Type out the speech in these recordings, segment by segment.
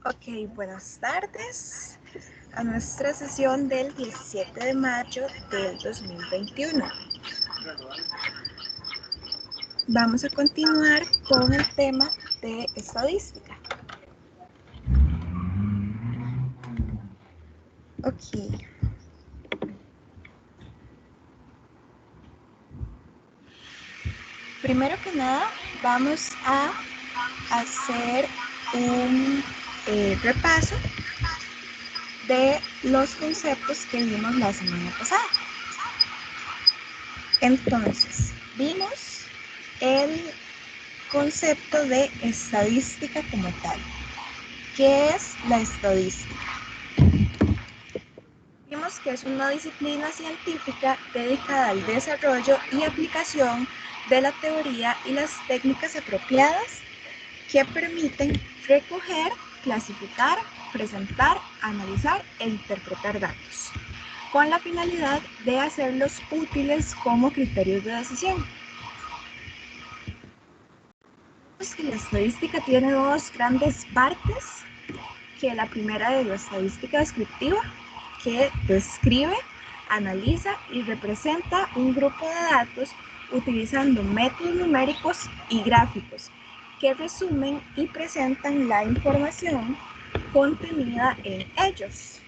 Ok, buenas tardes a nuestra sesión del 17 de mayo del 2021. Vamos a continuar con el tema de estadística. Ok. Primero que nada, vamos a hacer un repaso de los conceptos que vimos la semana pasada. Entonces, vimos el concepto de estadística como tal. ¿Qué es la estadística? Vimos que es una disciplina científica dedicada al desarrollo y aplicación de la teoría y las técnicas apropiadas que permiten recoger, clasificar, presentar, analizar e interpretar datos, con la finalidad de hacerlos útiles como criterios de decisión. Vemos que la estadística tiene dos grandes partes, que la primera es la estadística descriptiva, que describe, analiza y representa un grupo de datos utilizando métodos numéricos y gráficos que resumen y presentan la información contenida en ellos.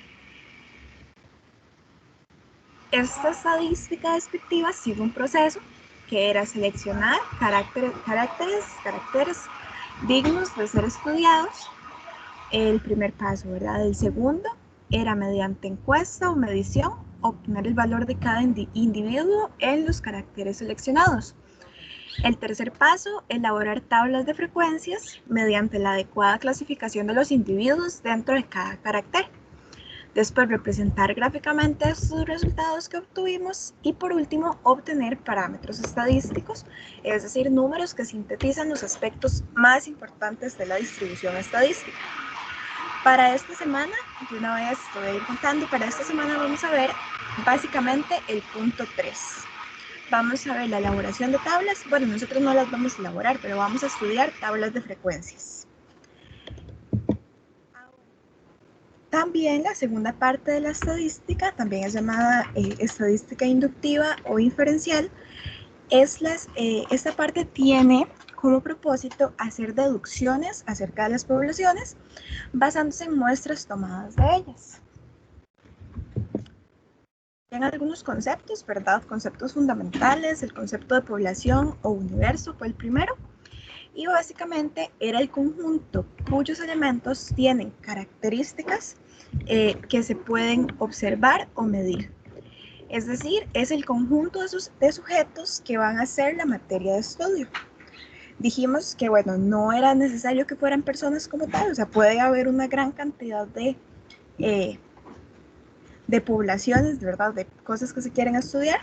Esta estadística descriptiva sigue un proceso que era seleccionar caracteres dignos de ser estudiados. El primer paso, ¿verdad? El segundo era mediante encuesta o medición obtener el valor de cada individuo en los caracteres seleccionados. El tercer paso, elaborar tablas de frecuencias mediante la adecuada clasificación de los individuos dentro de cada carácter. Después, representar gráficamente estos resultados que obtuvimos y por último, obtener parámetros estadísticos, es decir, números que sintetizan los aspectos más importantes de la distribución estadística. Para esta semana, de una vez te voy a ir contando, para esta semana vamos a ver básicamente el punto 3. Vamos a ver la elaboración de tablas. Bueno, nosotros no las vamos a elaborar, pero vamos a estudiar tablas de frecuencias. También la segunda parte de la estadística, también es llamada estadística inductiva o inferencial, esta parte tiene como propósito hacer deducciones acerca de las poblaciones basándose en muestras tomadas de ellas. En algunos conceptos, ¿verdad? Conceptos fundamentales, el concepto de población o universo fue el primero, y básicamente era el conjunto cuyos elementos tienen características que se pueden observar o medir. Es decir, es el conjunto de sujetos que van a ser la materia de estudio. Dijimos que, bueno, no era necesario que fueran personas como tal, o sea, puede haber una gran cantidad de poblaciones, ¿verdad? De cosas que se quieren estudiar,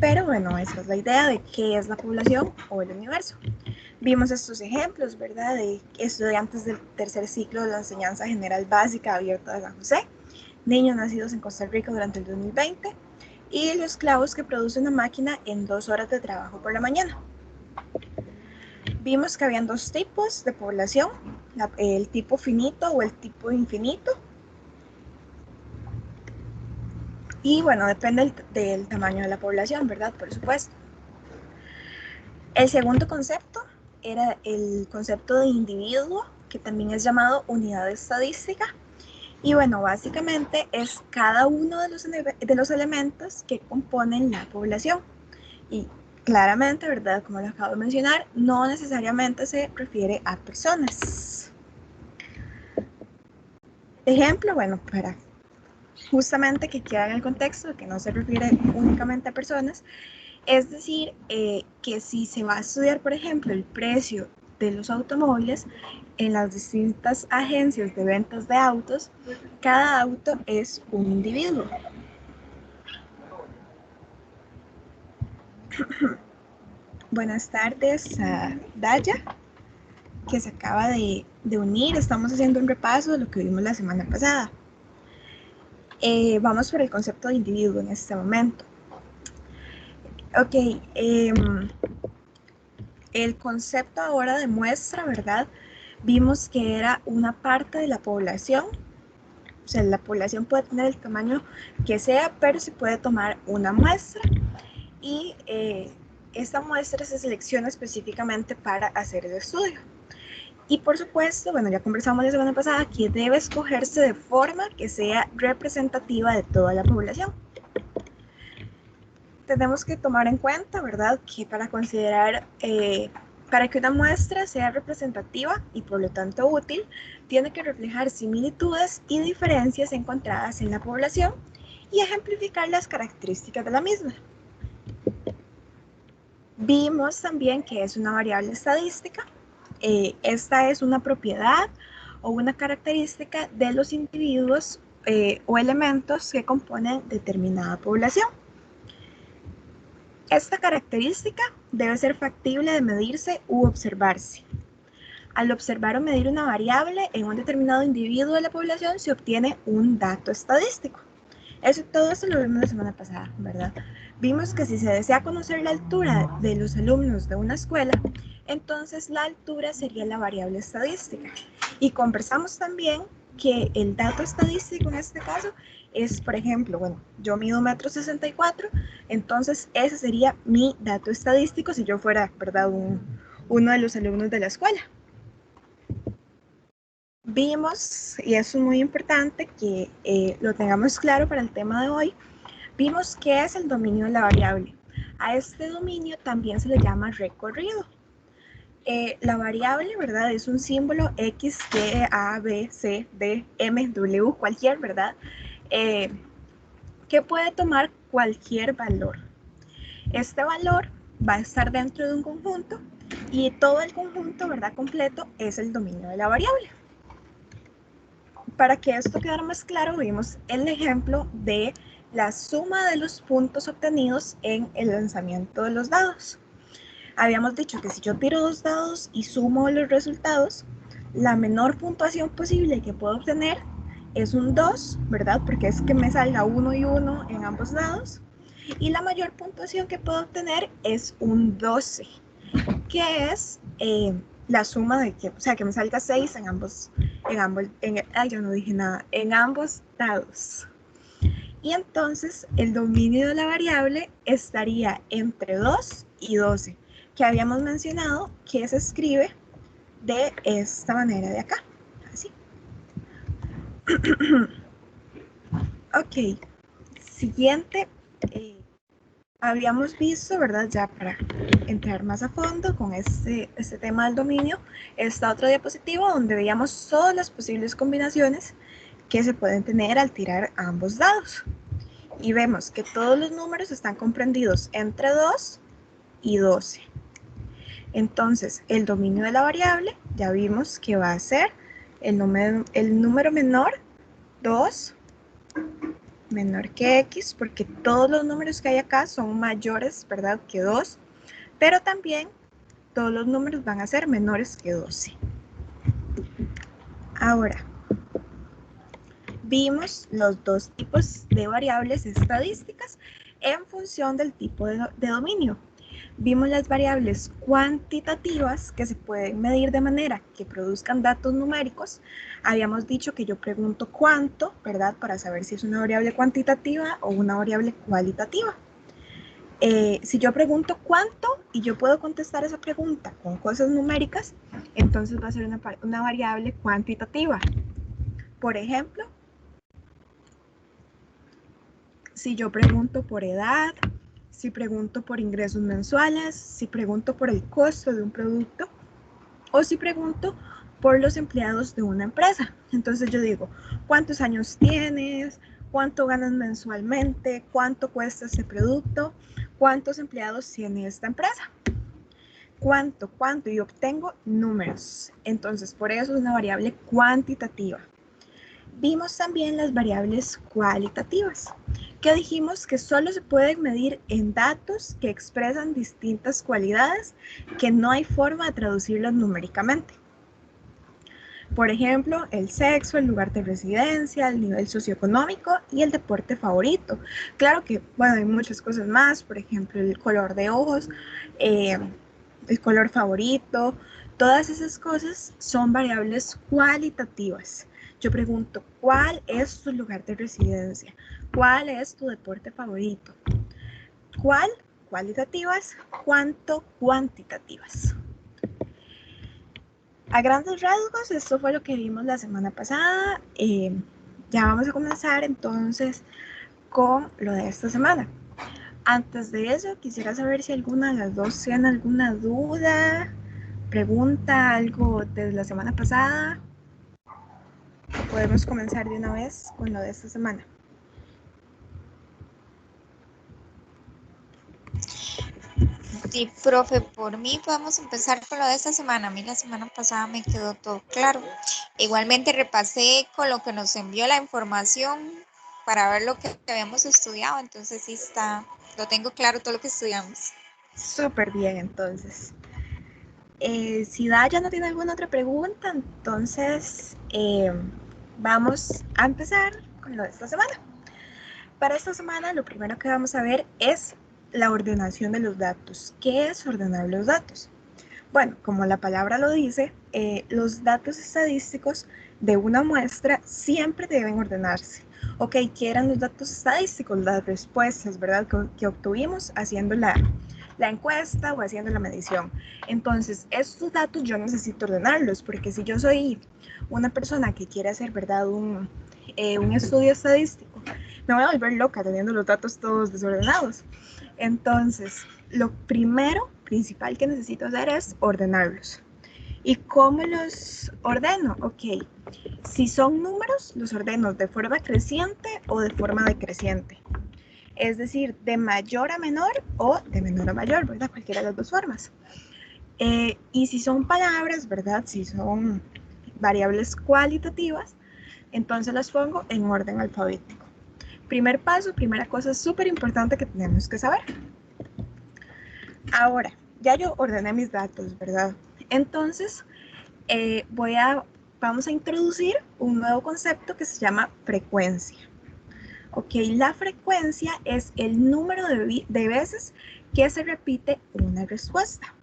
pero bueno, esa es la idea de qué es la población o el universo. Vimos estos ejemplos, ¿verdad? De estudiantes del tercer ciclo de la enseñanza general básica abierta de San José, niños nacidos en Costa Rica durante el 2020 y los clavos que produce una máquina en 2 horas de trabajo por la mañana. Vimos que habían dos tipos de población, el tipo finito o el tipo infinito. Y bueno, depende del tamaño de la población, ¿verdad? Por supuesto. El segundo concepto era el concepto de individuo, que también es llamado unidad estadística. Y bueno, básicamente es cada uno de los elementos que componen la población. Y claramente, ¿verdad? Como lo acabo de mencionar, no necesariamente se refiere a personas. Ejemplo, bueno, para justamente que quede en el contexto de que no se refiere únicamente a personas, es decir, que si se va a estudiar, por ejemplo, el precio de los automóviles en las distintas agencias de ventas de autos, cada auto es un individuo. Buenas tardes a Daya, que se acaba de unir. Estamos haciendo un repaso de lo que vimos la semana pasada. Vamos por el concepto de individuo en este momento. Ok, el concepto ahora de muestra, ¿verdad? vimos que era una parte de la población. O sea, la población puede tener el tamaño que sea, pero se puede tomar una muestra y esta muestra se selecciona específicamente para hacer el estudio. Y por supuesto, bueno, ya conversamos la semana pasada que debe escogerse de forma que sea representativa de toda la población. Tenemos que tomar en cuenta, ¿verdad?, que para considerar, para que una muestra sea representativa y por lo tanto útil, tiene que reflejar similitudes y diferencias encontradas en la población y ejemplificar las características de la misma. Vimos también que es una variable estadística. Esta es una propiedad o una característica de los individuos o elementos que componen determinada población. Esta característica debe ser factible de medirse u observarse. Al observar o medir una variable en un determinado individuo de la población se obtiene un dato estadístico. Todo eso lo vimos la semana pasada, ¿verdad? Vimos que si se desea conocer la altura de los alumnos de una escuela, entonces la altura sería la variable estadística. Y conversamos también que el dato estadístico en este caso es, por ejemplo, bueno, yo mido 1,64 m, entonces ese sería mi dato estadístico si yo fuera, ¿verdad?, uno de los alumnos de la escuela. Vimos, y eso es muy importante que lo tengamos claro para el tema de hoy, vimos qué es el dominio de la variable. A este dominio también se le llama recorrido. La variable, ¿verdad?, es un símbolo X, Y, A, B, C, D, M, W, cualquier, ¿verdad?, que puede tomar cualquier valor. Este valor va a estar dentro de un conjunto y todo el conjunto, ¿verdad?, completo es el dominio de la variable. Para que esto quedara más claro, vimos el ejemplo de la suma de los puntos obtenidos en el lanzamiento de los dados. Habíamos dicho que si yo tiro 2 dados y sumo los resultados, la menor puntuación posible que puedo obtener es un 2, ¿verdad? Porque es que me salga 1 y 1 en ambos dados. Y la mayor puntuación que puedo obtener es un 12, que es la suma de que, o sea, que me salga 6 en ambos, yo no dije nada, en ambos dados. Y entonces el dominio de la variable estaría entre 2 y 12, que habíamos mencionado que se escribe de esta manera de acá, así. Ok, siguiente, habíamos visto, ¿verdad?, ya para entrar más a fondo con este tema del dominio, esta otra diapositiva donde veíamos todas las posibles combinaciones que se pueden tener al tirar ambos dados. Y vemos que todos los números están comprendidos entre 2 y 12. Entonces, el dominio de la variable, ya vimos que va a ser el número menor, 2, menor que x, porque todos los números que hay acá son mayores, ¿verdad?, que 2, pero también todos los números van a ser menores que 12. Ahora, vimos los dos tipos de variables estadísticas en función del tipo de dominio. Vimos las variables cuantitativas que se pueden medir de manera que produzcan datos numéricos. Habíamos dicho que yo pregunto cuánto, ¿verdad?, para saber si es una variable cuantitativa o una variable cualitativa. Si yo pregunto cuánto y yo puedo contestar esa pregunta con cosas numéricas, entonces va a ser una variable cuantitativa. Por ejemplo, si yo pregunto por edad, si pregunto por ingresos mensuales, si pregunto por el costo de un producto o si pregunto por los empleados de una empresa. Entonces yo digo, ¿cuántos años tienes? ¿Cuánto ganas mensualmente? ¿Cuánto cuesta este producto? ¿Cuántos empleados tiene esta empresa? ¿Cuánto? Y obtengo números. Entonces, por eso es una variable cuantitativa. Vimos también las variables cualitativas, que dijimos que solo se pueden medir en datos que expresan distintas cualidades que no hay forma de traducirlas numéricamente. Por ejemplo, el sexo, el lugar de residencia, el nivel socioeconómico y el deporte favorito. Claro que, bueno, hay muchas cosas más, por ejemplo, el color de ojos, el color favorito, Todas esas cosas son variables cualitativas. Yo pregunto, ¿cuál es tu lugar de residencia? ¿Cuál es tu deporte favorito? ¿Cuál? Cualitativas. ¿Cuánto? Cuantitativas. A grandes rasgos, esto fue lo que vimos la semana pasada. Ya vamos a comenzar entonces con lo de esta semana. Antes de eso, quisiera saber si alguna de las dos tiene alguna duda, pregunta, algo desde la semana pasada. Podemos comenzar de una vez con lo de esta semana. Sí, profe, por mí podemos empezar con lo de esta semana. A mí la semana pasada me quedó todo claro. Igualmente repasé con lo que nos envió la información para ver lo que habíamos estudiado, entonces sí está, lo tengo claro todo lo que estudiamos. Súper bien, entonces. Si Daya no tiene alguna otra pregunta, entonces vamos a empezar con lo de esta semana. Para esta semana, lo primero que vamos a ver es la ordenación de los datos. ¿Qué es ordenar los datos? Bueno, como la palabra lo dice, los datos estadísticos de una muestra siempre deben ordenarse. Ok, ¿qué eran los datos estadísticos? Las respuestas, ¿verdad? Que obtuvimos haciendo la encuesta o haciendo la medición. Entonces, estos datos yo necesito ordenarlos, porque si yo soy una persona que quiere hacer, ¿verdad? Un estudio estadístico, me voy a volver loca teniendo los datos todos desordenados. Entonces, lo primero, principal que necesito hacer es ordenarlos. ¿Y cómo los ordeno? Ok, si son números, los ordeno de forma creciente o de forma decreciente. Es decir, de mayor a menor o de menor a mayor, ¿verdad? Cualquiera de las dos formas. Y si son palabras, ¿verdad? Si son variables cualitativas, entonces las pongo en orden alfabético. Primer paso, primera cosa súper importante que tenemos que saber. Ahora, ya yo ordené mis datos, ¿verdad? Entonces, vamos a introducir un nuevo concepto que se llama frecuencia. Ok, la frecuencia es el número de veces que se repite una respuesta.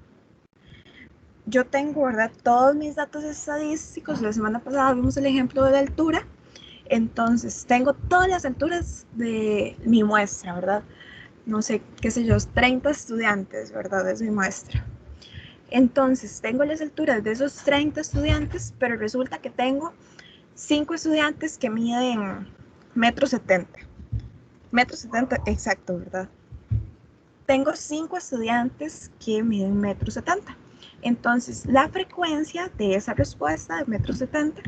Yo tengo, ¿verdad? Todos mis datos estadísticos. La semana pasada vimos el ejemplo de la altura. Entonces, tengo todas las alturas de mi muestra, ¿verdad? No sé, qué sé yo, 30 estudiantes, ¿verdad? Es mi muestra. Entonces, tengo las alturas de esos 30 estudiantes, pero resulta que tengo 5 estudiantes que miden metro 70. Metro 70, exacto, ¿verdad? Tengo 5 estudiantes que miden metro 70. Entonces, la frecuencia de esa respuesta de metro 70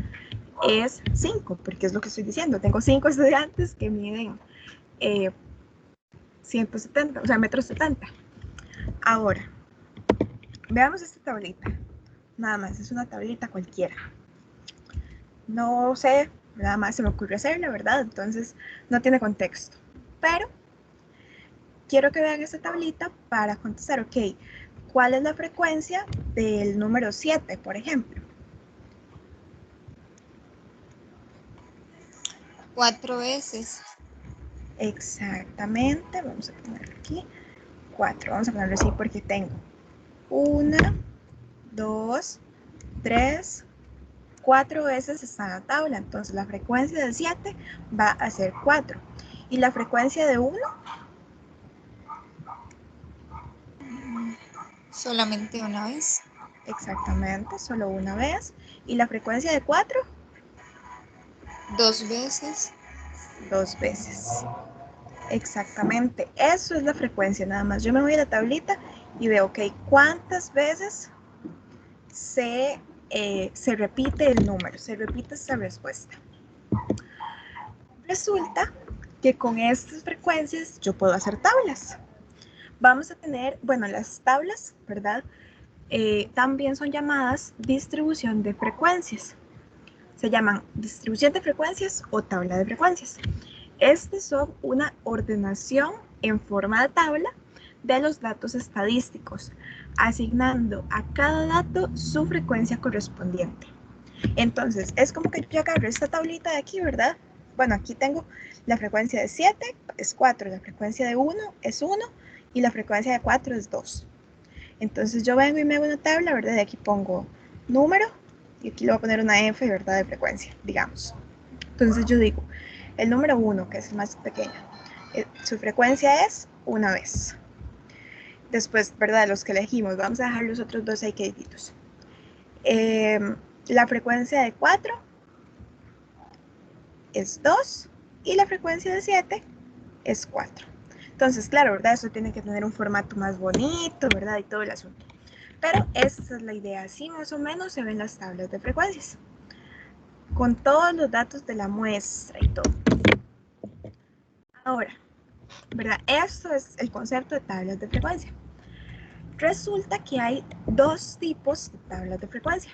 es 5, porque es lo que estoy diciendo. Tengo 5 estudiantes que miden 170, o sea, metro 70. Ahora, veamos esta tablita. Nada más, es una tablita cualquiera. No sé, nada más se me ocurrió hacerla, ¿verdad? Entonces, no tiene contexto. Pero quiero que vean esta tablita para contestar, ok, ¿cuál es la frecuencia del número 7, por ejemplo? 4 veces. Exactamente, vamos a poner aquí 4, vamos a ponerlo así porque tengo 1, 2, 3, 4 veces está en la tabla, entonces la frecuencia del 7 va a ser 4. ¿Y la frecuencia de 1? Solamente una vez. Exactamente, solo una vez. ¿Y la frecuencia de 4? 2 veces. 2 veces. Exactamente, eso es la frecuencia, nada más. Yo me voy a la tablita y veo, ok, ¿cuántas veces se repite el número, se repite esta respuesta? Resulta que con estas frecuencias yo puedo hacer tablas. Vamos a tener, bueno, las tablas, ¿verdad? También son llamadas distribución de frecuencias. Se llaman distribución de frecuencias o tabla de frecuencias. Estas son una ordenación en forma de tabla de los datos estadísticos, asignando a cada dato su frecuencia correspondiente. Entonces, es como que yo agarro esta tablita de aquí, ¿verdad? Bueno, aquí tengo la frecuencia de 7, es 4, la frecuencia de 1 es 1 y la frecuencia de 4 es 2. Entonces yo vengo y me hago una tabla, ¿verdad? Y aquí pongo número y aquí le voy a poner una F, ¿verdad? De frecuencia, digamos. Entonces yo digo, el número 1, que es el más pequeño, su frecuencia es una vez. Después, ¿verdad? Los que elegimos, vamos a dejar los otros dos ahí queditos. La frecuencia de 4 es 2 y la frecuencia de 7 es 4. Entonces, claro, ¿verdad? Eso tiene que tener un formato más bonito, ¿verdad? Y todo el asunto. Pero esa es la idea, así más o menos se ven las tablas de frecuencias, con todos los datos de la muestra y todo. Ahora, ¿verdad? Esto es el concepto de tablas de frecuencia. Resulta que hay dos tipos de tablas de frecuencia.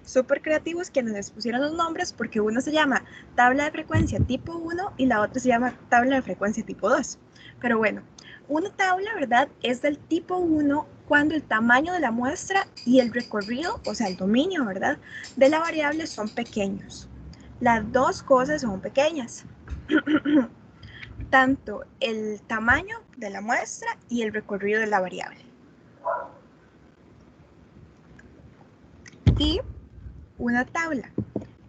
Súper creativos quienes les pusieron los nombres porque uno se llama tabla de frecuencia tipo 1 y la otra se llama tabla de frecuencia tipo 2. Pero bueno, una tabla, ¿verdad? Es del tipo 1 cuando el tamaño de la muestra y el recorrido, o sea, el dominio, ¿verdad? De la variable son pequeños. Las dos cosas son pequeñas. Tanto el tamaño de la muestra y el recorrido de la variable. Y una tabla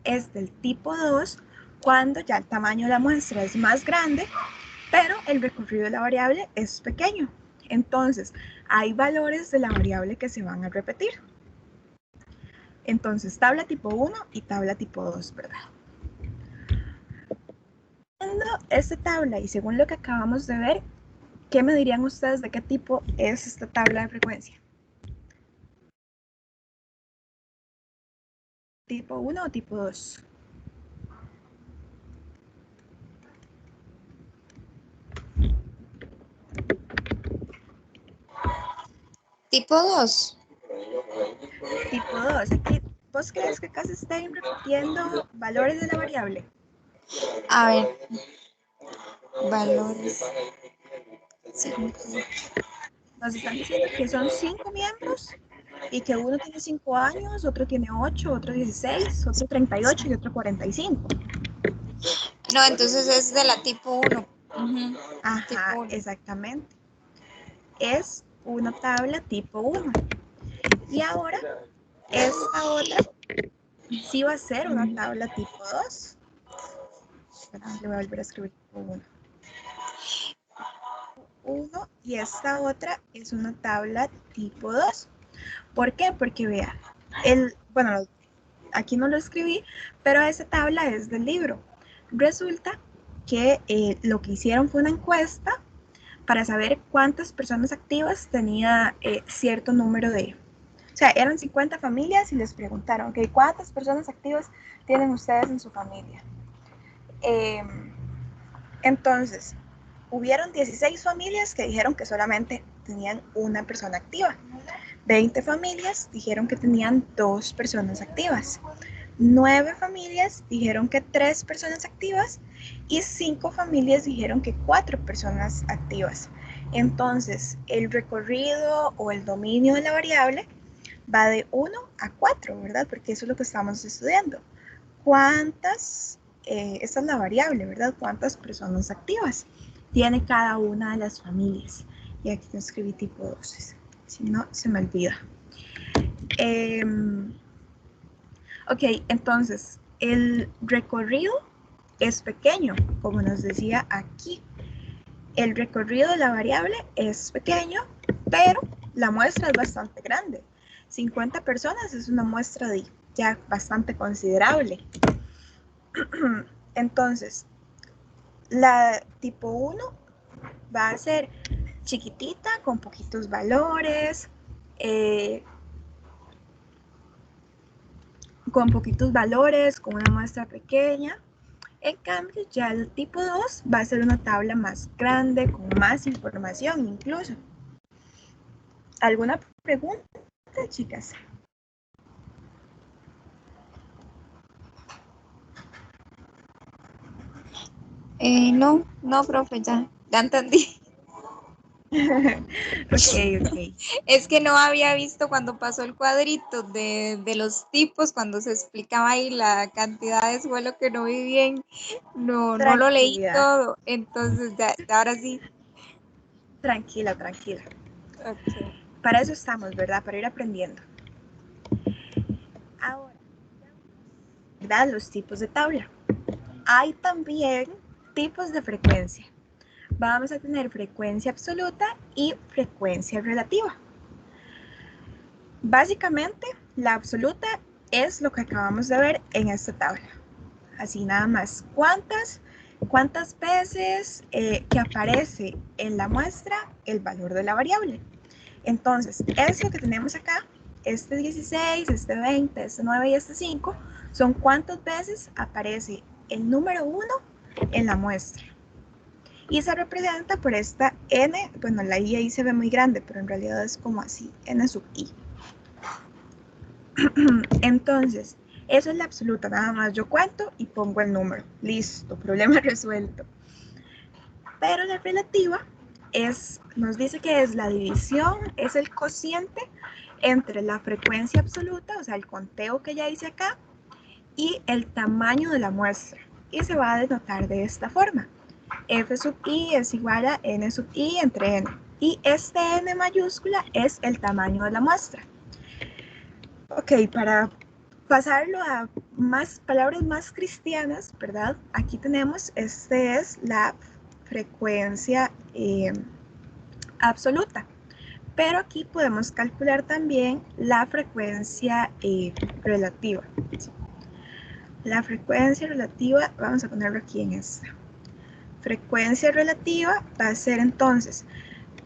es del tipo 2 cuando ya el tamaño de la muestra es más grande, pero el recorrido de la variable es pequeño. Entonces, hay valores de la variable que se van a repetir. Entonces, tabla tipo 1 y tabla tipo 2, ¿verdad? Viendo esta tabla y según lo que acabamos de ver, ¿qué me dirían ustedes de qué tipo es esta tabla de frecuencia? ¿Tipo 1 o tipo 2? Tipo 2. Tipo 2. Aquí, ¿vos crees que acá se estén repitiendo valores de la variable? A ver, valores. Sí. Nos están diciendo que son 5 miembros y que uno tiene 5 años, otro tiene 8, otro 16, otro 38 y otro 45. No, entonces es de la tipo 1. Tipo Ajá, 1. exactamente. Es una tabla tipo 1. Y ahora, esta otra sí va a ser una tabla tipo 2. Le voy a volver a escribir tipo 1. 1 y esta otra es una tabla tipo 2. ¿Por qué? Porque vea, bueno, aquí no lo escribí, pero esa tabla es del libro. Resulta que lo que hicieron fue una encuesta para saber cuántas personas activas tenía cierto número de... O sea, eran 50 familias y les preguntaron, okay, ¿cuántas personas activas tienen ustedes en su familia? Entonces, hubieron 16 familias que dijeron que solamente tenían una persona activa. 20 familias dijeron que tenían 2 personas activas. 9 familias dijeron que 3 personas activas y 5 familias dijeron que 4 personas activas. Entonces, el recorrido o el dominio de la variable va de 1 a 4, ¿verdad? Porque eso es lo que estamos estudiando. Esta es la variable, ¿verdad? ¿Cuántas personas activas tiene cada una de las familias? Y aquí no escribí tipo 12, si no se me olvida. Ok, entonces, el recorrido es pequeño, como nos decía aquí. El recorrido de la variable es pequeño, pero la muestra es bastante grande. 50 personas es una muestra de ya bastante considerable. Entonces, la tipo 1 va a ser chiquitita, con poquitos valores, con una muestra pequeña. En cambio, ya el tipo 2 va a ser una tabla más grande, con más información incluso. ¿Alguna pregunta, chicas? No, profe, ya entendí. Ok. Es que no había visto cuando pasó el cuadrito de los tipos, cuando se explicaba ahí la cantidades, fue lo que no vi bien. No lo leí Tranquilidad, todo, entonces ahora sí. tranquila. Okay. para eso estamos, ¿verdad? Para ir aprendiendo. Ahora, ¿verdad? Los tipos de tabla. Hay también tipos de frecuencia. Vamos a tener frecuencia absoluta y frecuencia relativa. Básicamente, la absoluta es lo que acabamos de ver en esta tabla. Así nada más. ¿Cuántas veces que aparece en la muestra el valor de la variable? Entonces, eso que tenemos acá, este 16, este 20, este 9 y este 5, son cuántas veces aparece el número 1 en la muestra. Y se representa por esta n, bueno, la i ahí se ve muy grande, pero en realidad es como así, n sub i. Entonces, eso es la absoluta, nada más yo cuento y pongo el número. Listo, problema resuelto. Pero la relativa nos dice que es la división, es el cociente entre la frecuencia absoluta, o sea, el conteo que ya hice acá, y el tamaño de la muestra. Y se va a denotar de esta forma. F sub i es igual a n sub i entre n. Y este n mayúscula es el tamaño de la muestra. Ok, para pasarlo a palabras más cristianas, ¿verdad? Aquí tenemos, este es la frecuencia absoluta. Pero aquí podemos calcular también la frecuencia relativa. La frecuencia relativa, vamos a ponerlo aquí en esta. Frecuencia relativa va a ser entonces,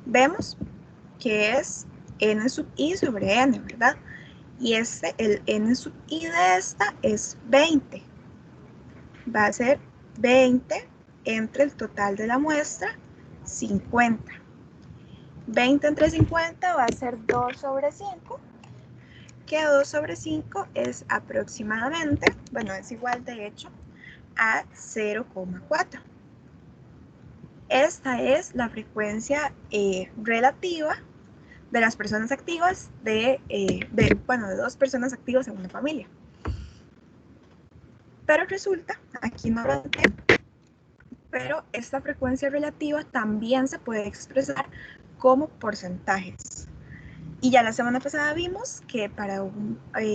vemos que es n sub i sobre n, ¿verdad? Y el n sub i de esta es 20. Va a ser 20 entre el total de la muestra, 50. 20 entre 50 va a ser 2 sobre 5, que 2 sobre 5 es aproximadamente, bueno, es igual de hecho a 0,4. Esta es la frecuencia relativa de las personas activas de 2 personas activas en una familia. Pero resulta, aquí no lo entiendo, pero esta frecuencia relativa también se puede expresar como porcentajes. Y ya la semana pasada vimos que para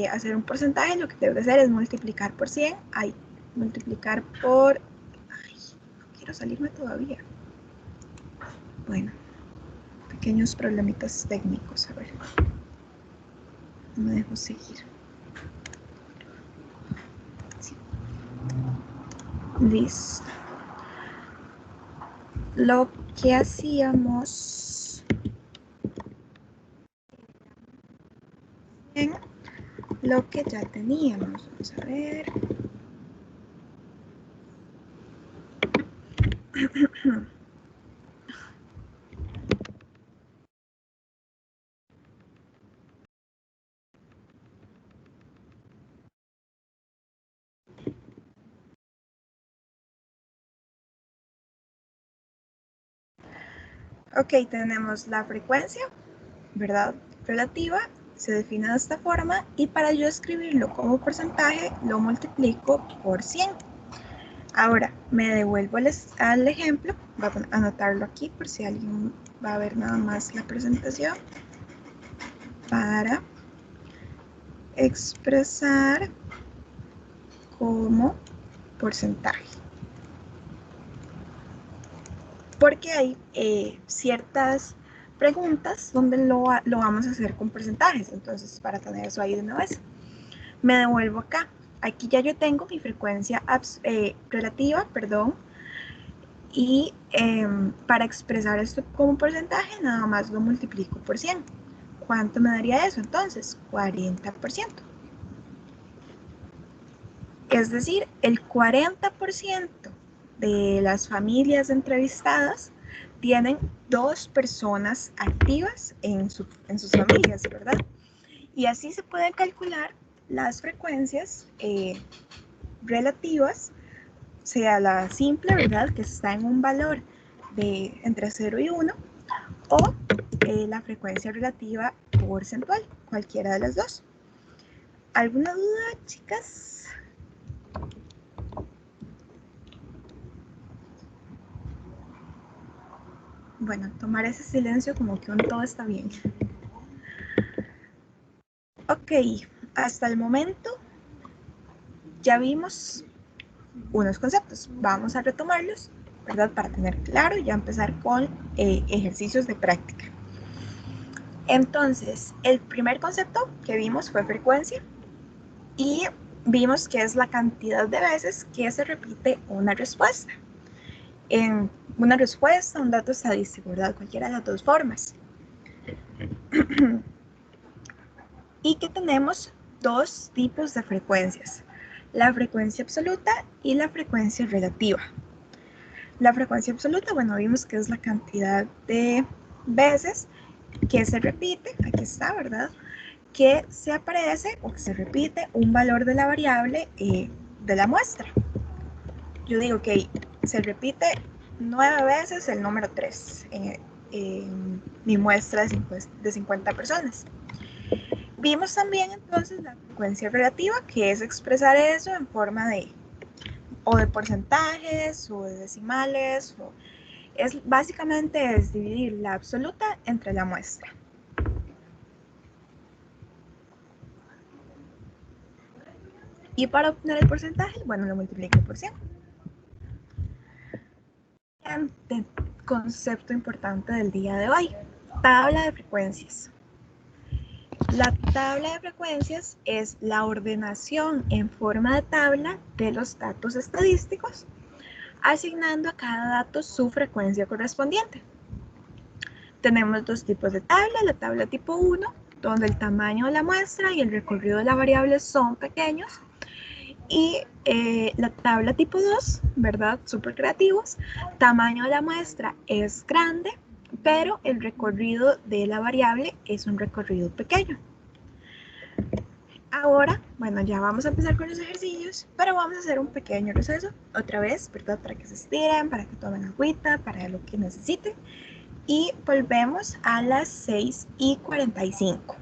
hacer un porcentaje lo que tengo que hacer es multiplicar por 100, multiplicar por... no quiero salirme todavía. Bueno, pequeños problemitas técnicos, a ver. No me dejo seguir. Sí. Listo. Lo que hacíamos en lo que ya teníamos. Vamos a ver. Ok, tenemos la frecuencia, ¿verdad? Relativa, se define de esta forma y para yo escribirlo como porcentaje lo multiplico por 100. Ahora me devuelvo al ejemplo, voy a anotarlo aquí por si alguien va a ver nada más la presentación, para expresar como porcentaje. Porque hay ciertas preguntas donde lo vamos a hacer con porcentajes, entonces para tener eso ahí de una vez. Me devuelvo acá. Aquí ya yo tengo mi frecuencia relativa, y para expresar esto como porcentaje nada más lo multiplico por 100. ¿Cuánto me daría eso entonces? 40%. Es decir, el 40% de las familias entrevistadas tienen 2 personas activas en sus familias, ¿verdad? Y así se pueden calcular las frecuencias relativas, sea la simple, ¿verdad? Que está en un valor de entre 0 y 1, o la frecuencia relativa porcentual, cualquiera de las dos. ¿Alguna duda, chicas? Bueno, tomar ese silencio como que todo está bien. Ok, hasta el momento ya vimos unos conceptos. Vamos a retomarlos, ¿verdad? Para tener claro y ya empezar con ejercicios de práctica. Entonces, el primer concepto que vimos fue frecuencia y vimos que es la cantidad de veces que se repite una respuesta. En una respuesta, un dato estadístico, ¿verdad? Cualquiera de las dos formas. Y que tenemos dos tipos de frecuencias, la frecuencia absoluta y la frecuencia relativa. La frecuencia absoluta, bueno, vimos que es la cantidad de veces que se repite, aquí está, ¿verdad? Que se aparece o que se repite un valor de la variable de la muestra. Yo digo que se repite 9 veces el número 3 en mi muestra de 50 personas. Vimos también entonces la frecuencia relativa, que es expresar eso en forma de porcentajes o de decimales. Básicamente es dividir la absoluta entre la muestra. Y para obtener el porcentaje, bueno, lo multiplico por 100. Concepto importante del día de hoy, tabla de frecuencias. La tabla de frecuencias es la ordenación en forma de tabla de los datos estadísticos, asignando a cada dato su frecuencia correspondiente. Tenemos dos tipos de tabla, la tabla tipo 1, donde el tamaño de la muestra y el recorrido de la variable son pequeños, y la tabla tipo 2, ¿verdad? Súper creativos, tamaño de la muestra es grande, pero el recorrido de la variable es un recorrido pequeño. Ahora, bueno, ya vamos a empezar con los ejercicios, pero vamos a hacer un pequeño receso, otra vez, ¿verdad? Para que se estiren, para que tomen agüita, para lo que necesiten. Y volvemos a las 6:45.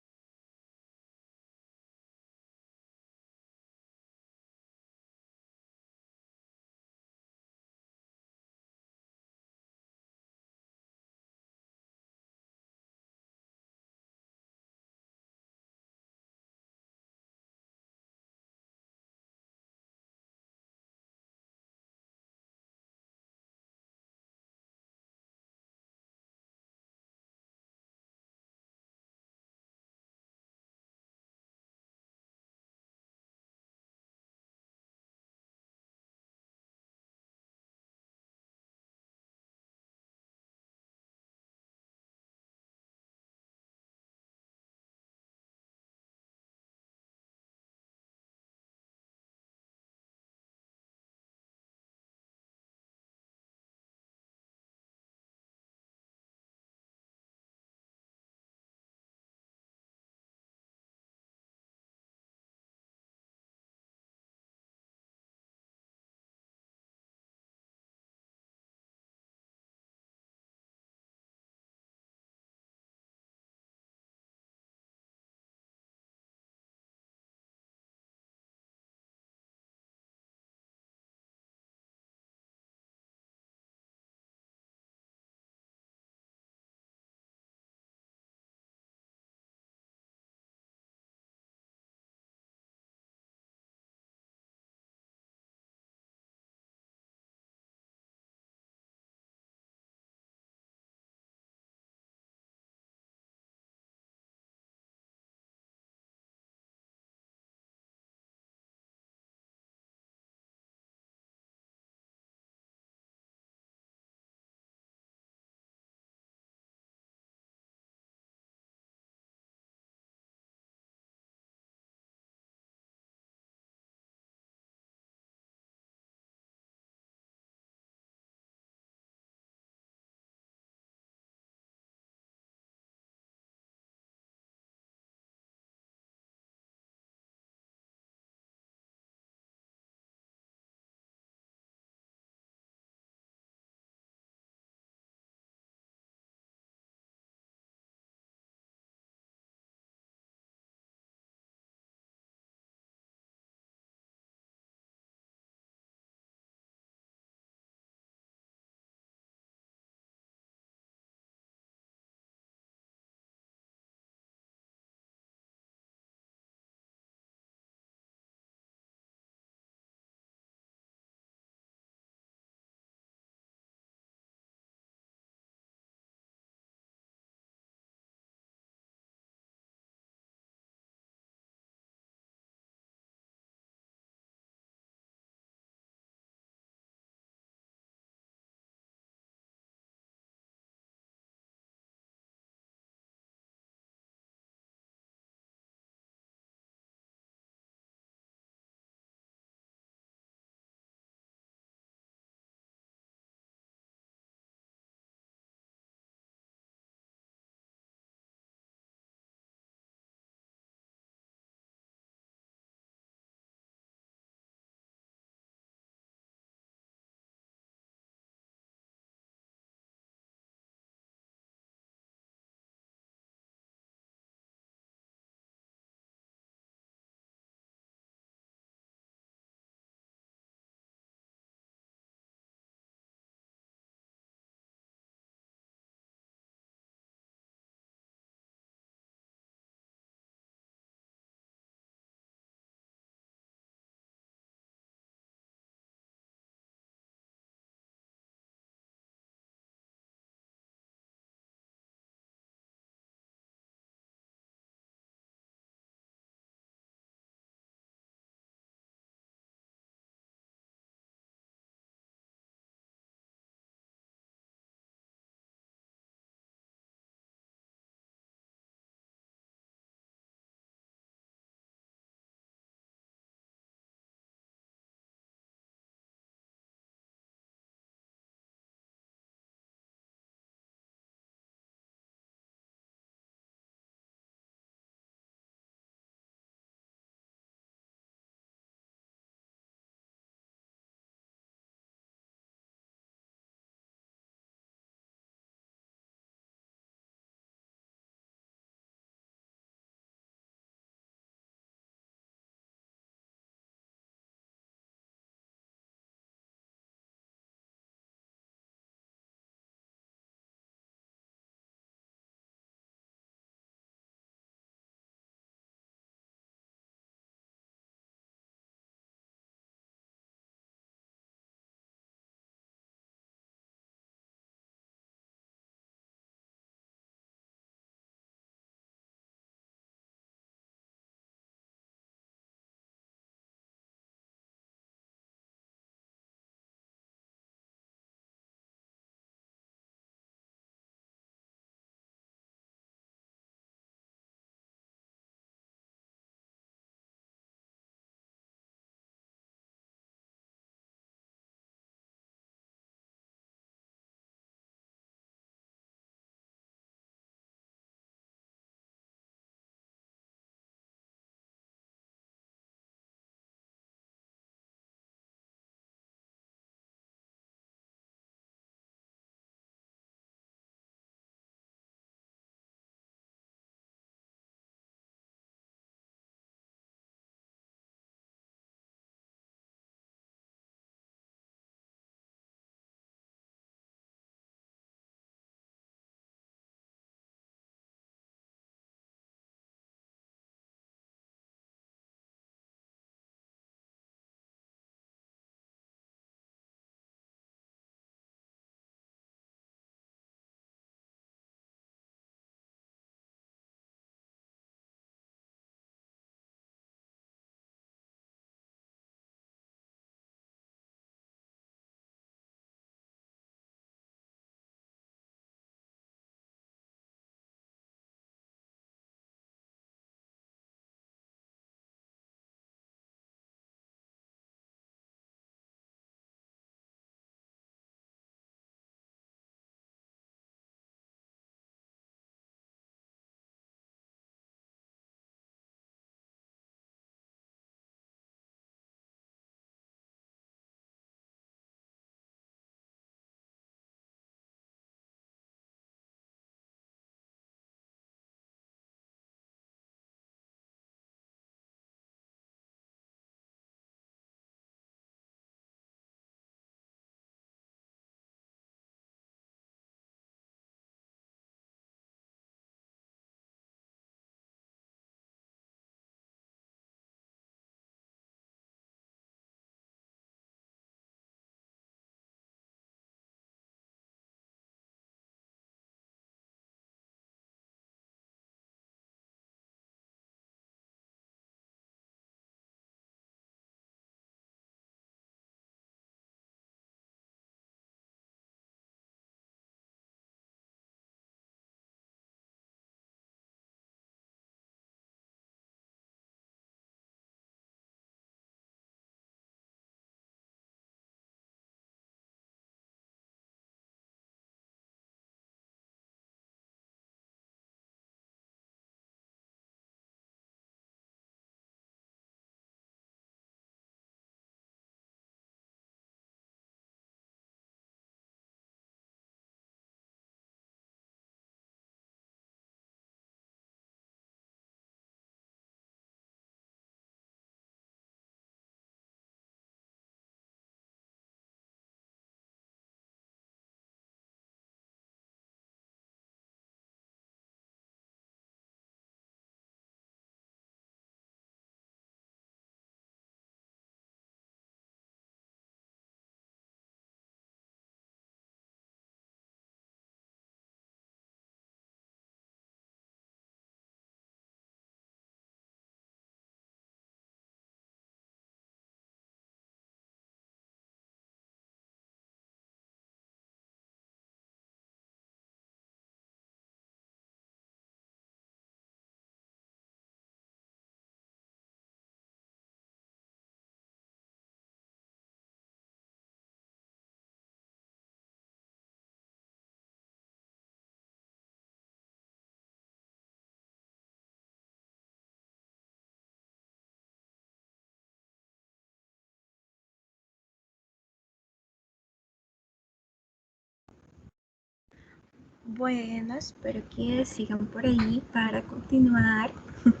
Bueno, espero que sigan por ahí para continuar. Vamos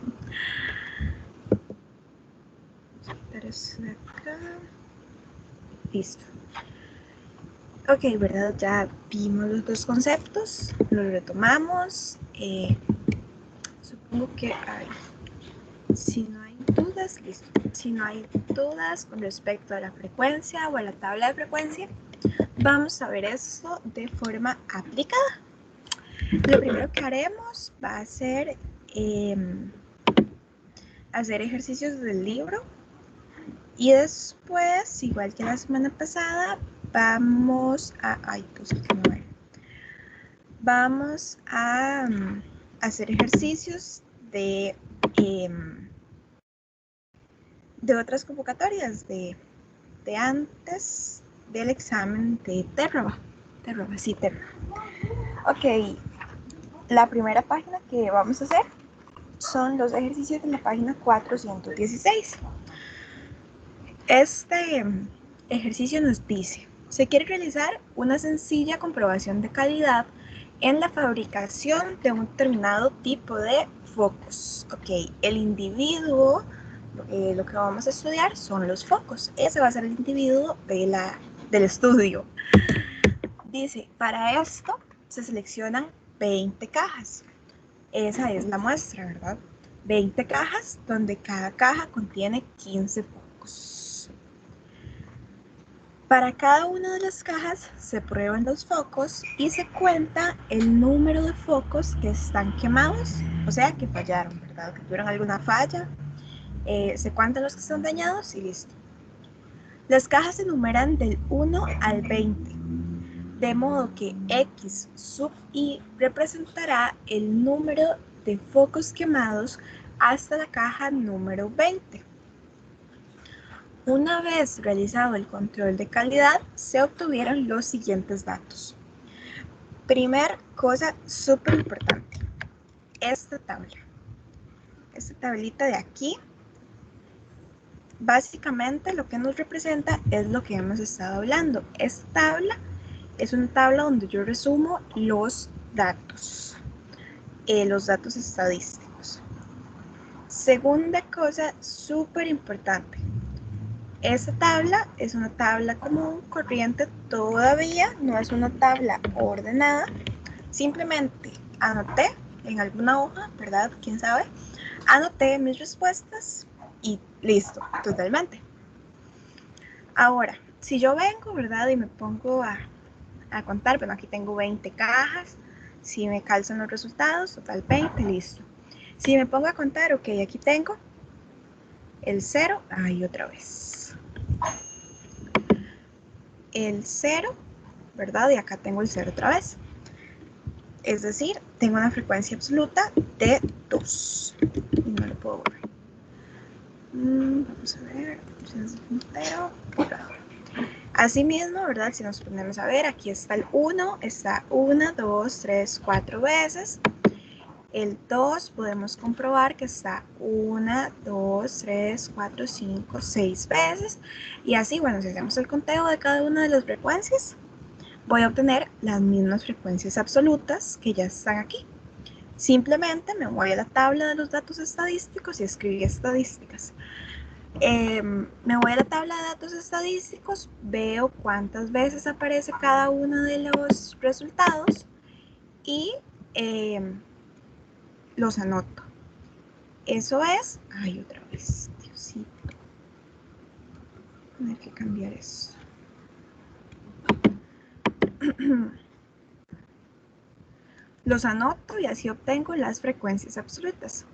a quitar eso de acá. Listo. Ok, ¿verdad? Ya vimos los dos conceptos, los retomamos. Supongo que hay, si no hay dudas, listo. Si no hay dudas con respecto a la frecuencia o a la tabla de frecuencia, vamos a ver esto de forma aplicada. Lo primero que haremos va a ser hacer ejercicios del libro y después, igual que la semana pasada, vamos a... Ay, puse que no era. Vamos a hacer ejercicios de otras convocatorias de antes del examen de Terraba. Sí, Terraba. Ok, la primera página que vamos a hacer son los ejercicios de la página 416. Este ejercicio nos dice, se quiere realizar una sencilla comprobación de calidad en la fabricación de un determinado tipo de focos. Ok, el individuo, lo que vamos a estudiar son los focos. Ese va a ser el individuo del estudio. Dice, para esto se seleccionan 20 cajas. Esa es la muestra, ¿verdad? 20 cajas donde cada caja contiene 15 focos. Para cada una de las cajas se prueban los focos y se cuenta el número de focos que están quemados, o sea, que fallaron, ¿verdad? Que tuvieron alguna falla. Se cuentan los que están dañados y listo. Las cajas se numeran del 1 al 20, de modo que X sub I representará el número de focos quemados hasta la caja número 20. Una vez realizado el control de calidad, se obtuvieron los siguientes datos. Primer cosa súper importante, esta tablita de aquí, básicamente lo que nos representa es lo que hemos estado hablando. Esta tabla es una tabla donde yo resumo los datos estadísticos. Segunda cosa súper importante, esta tabla es una tabla común, corriente, todavía no es una tabla ordenada. Simplemente anoté en alguna hoja, ¿verdad? ¿Quién sabe? Anoté mis respuestas y listo, totalmente. Ahora, si yo vengo, ¿verdad? Y me pongo a contar, bueno, aquí tengo 20 cajas. Si me calzan los resultados, total 20, listo. Si me pongo a contar, ok, aquí tengo el 0, ahí otra vez. El 0, ¿verdad? Y acá tengo el 0 otra vez. Es decir, tengo una frecuencia absoluta de 2. Y no lo puedo borrar. Vamos a ver. Asimismo, ¿verdad? Si nos ponemos a ver, aquí está el 1, está 1, 2, 3, 4 veces. El 2 podemos comprobar que está 1, 2, 3, 4, 5, 6 veces. Y así, bueno, si hacemos el conteo de cada una de las frecuencias, voy a obtener las mismas frecuencias absolutas que ya están aquí. Simplemente me voy a la tabla de los datos estadísticos y escribí estadísticas. Me voy a la tabla de datos estadísticos, veo cuántas veces aparece cada uno de los resultados y los anoto. Eso es, ay, otra vez, Diosito. Voy a tener que cambiar eso. Los anoto y así obtengo las frecuencias absolutas.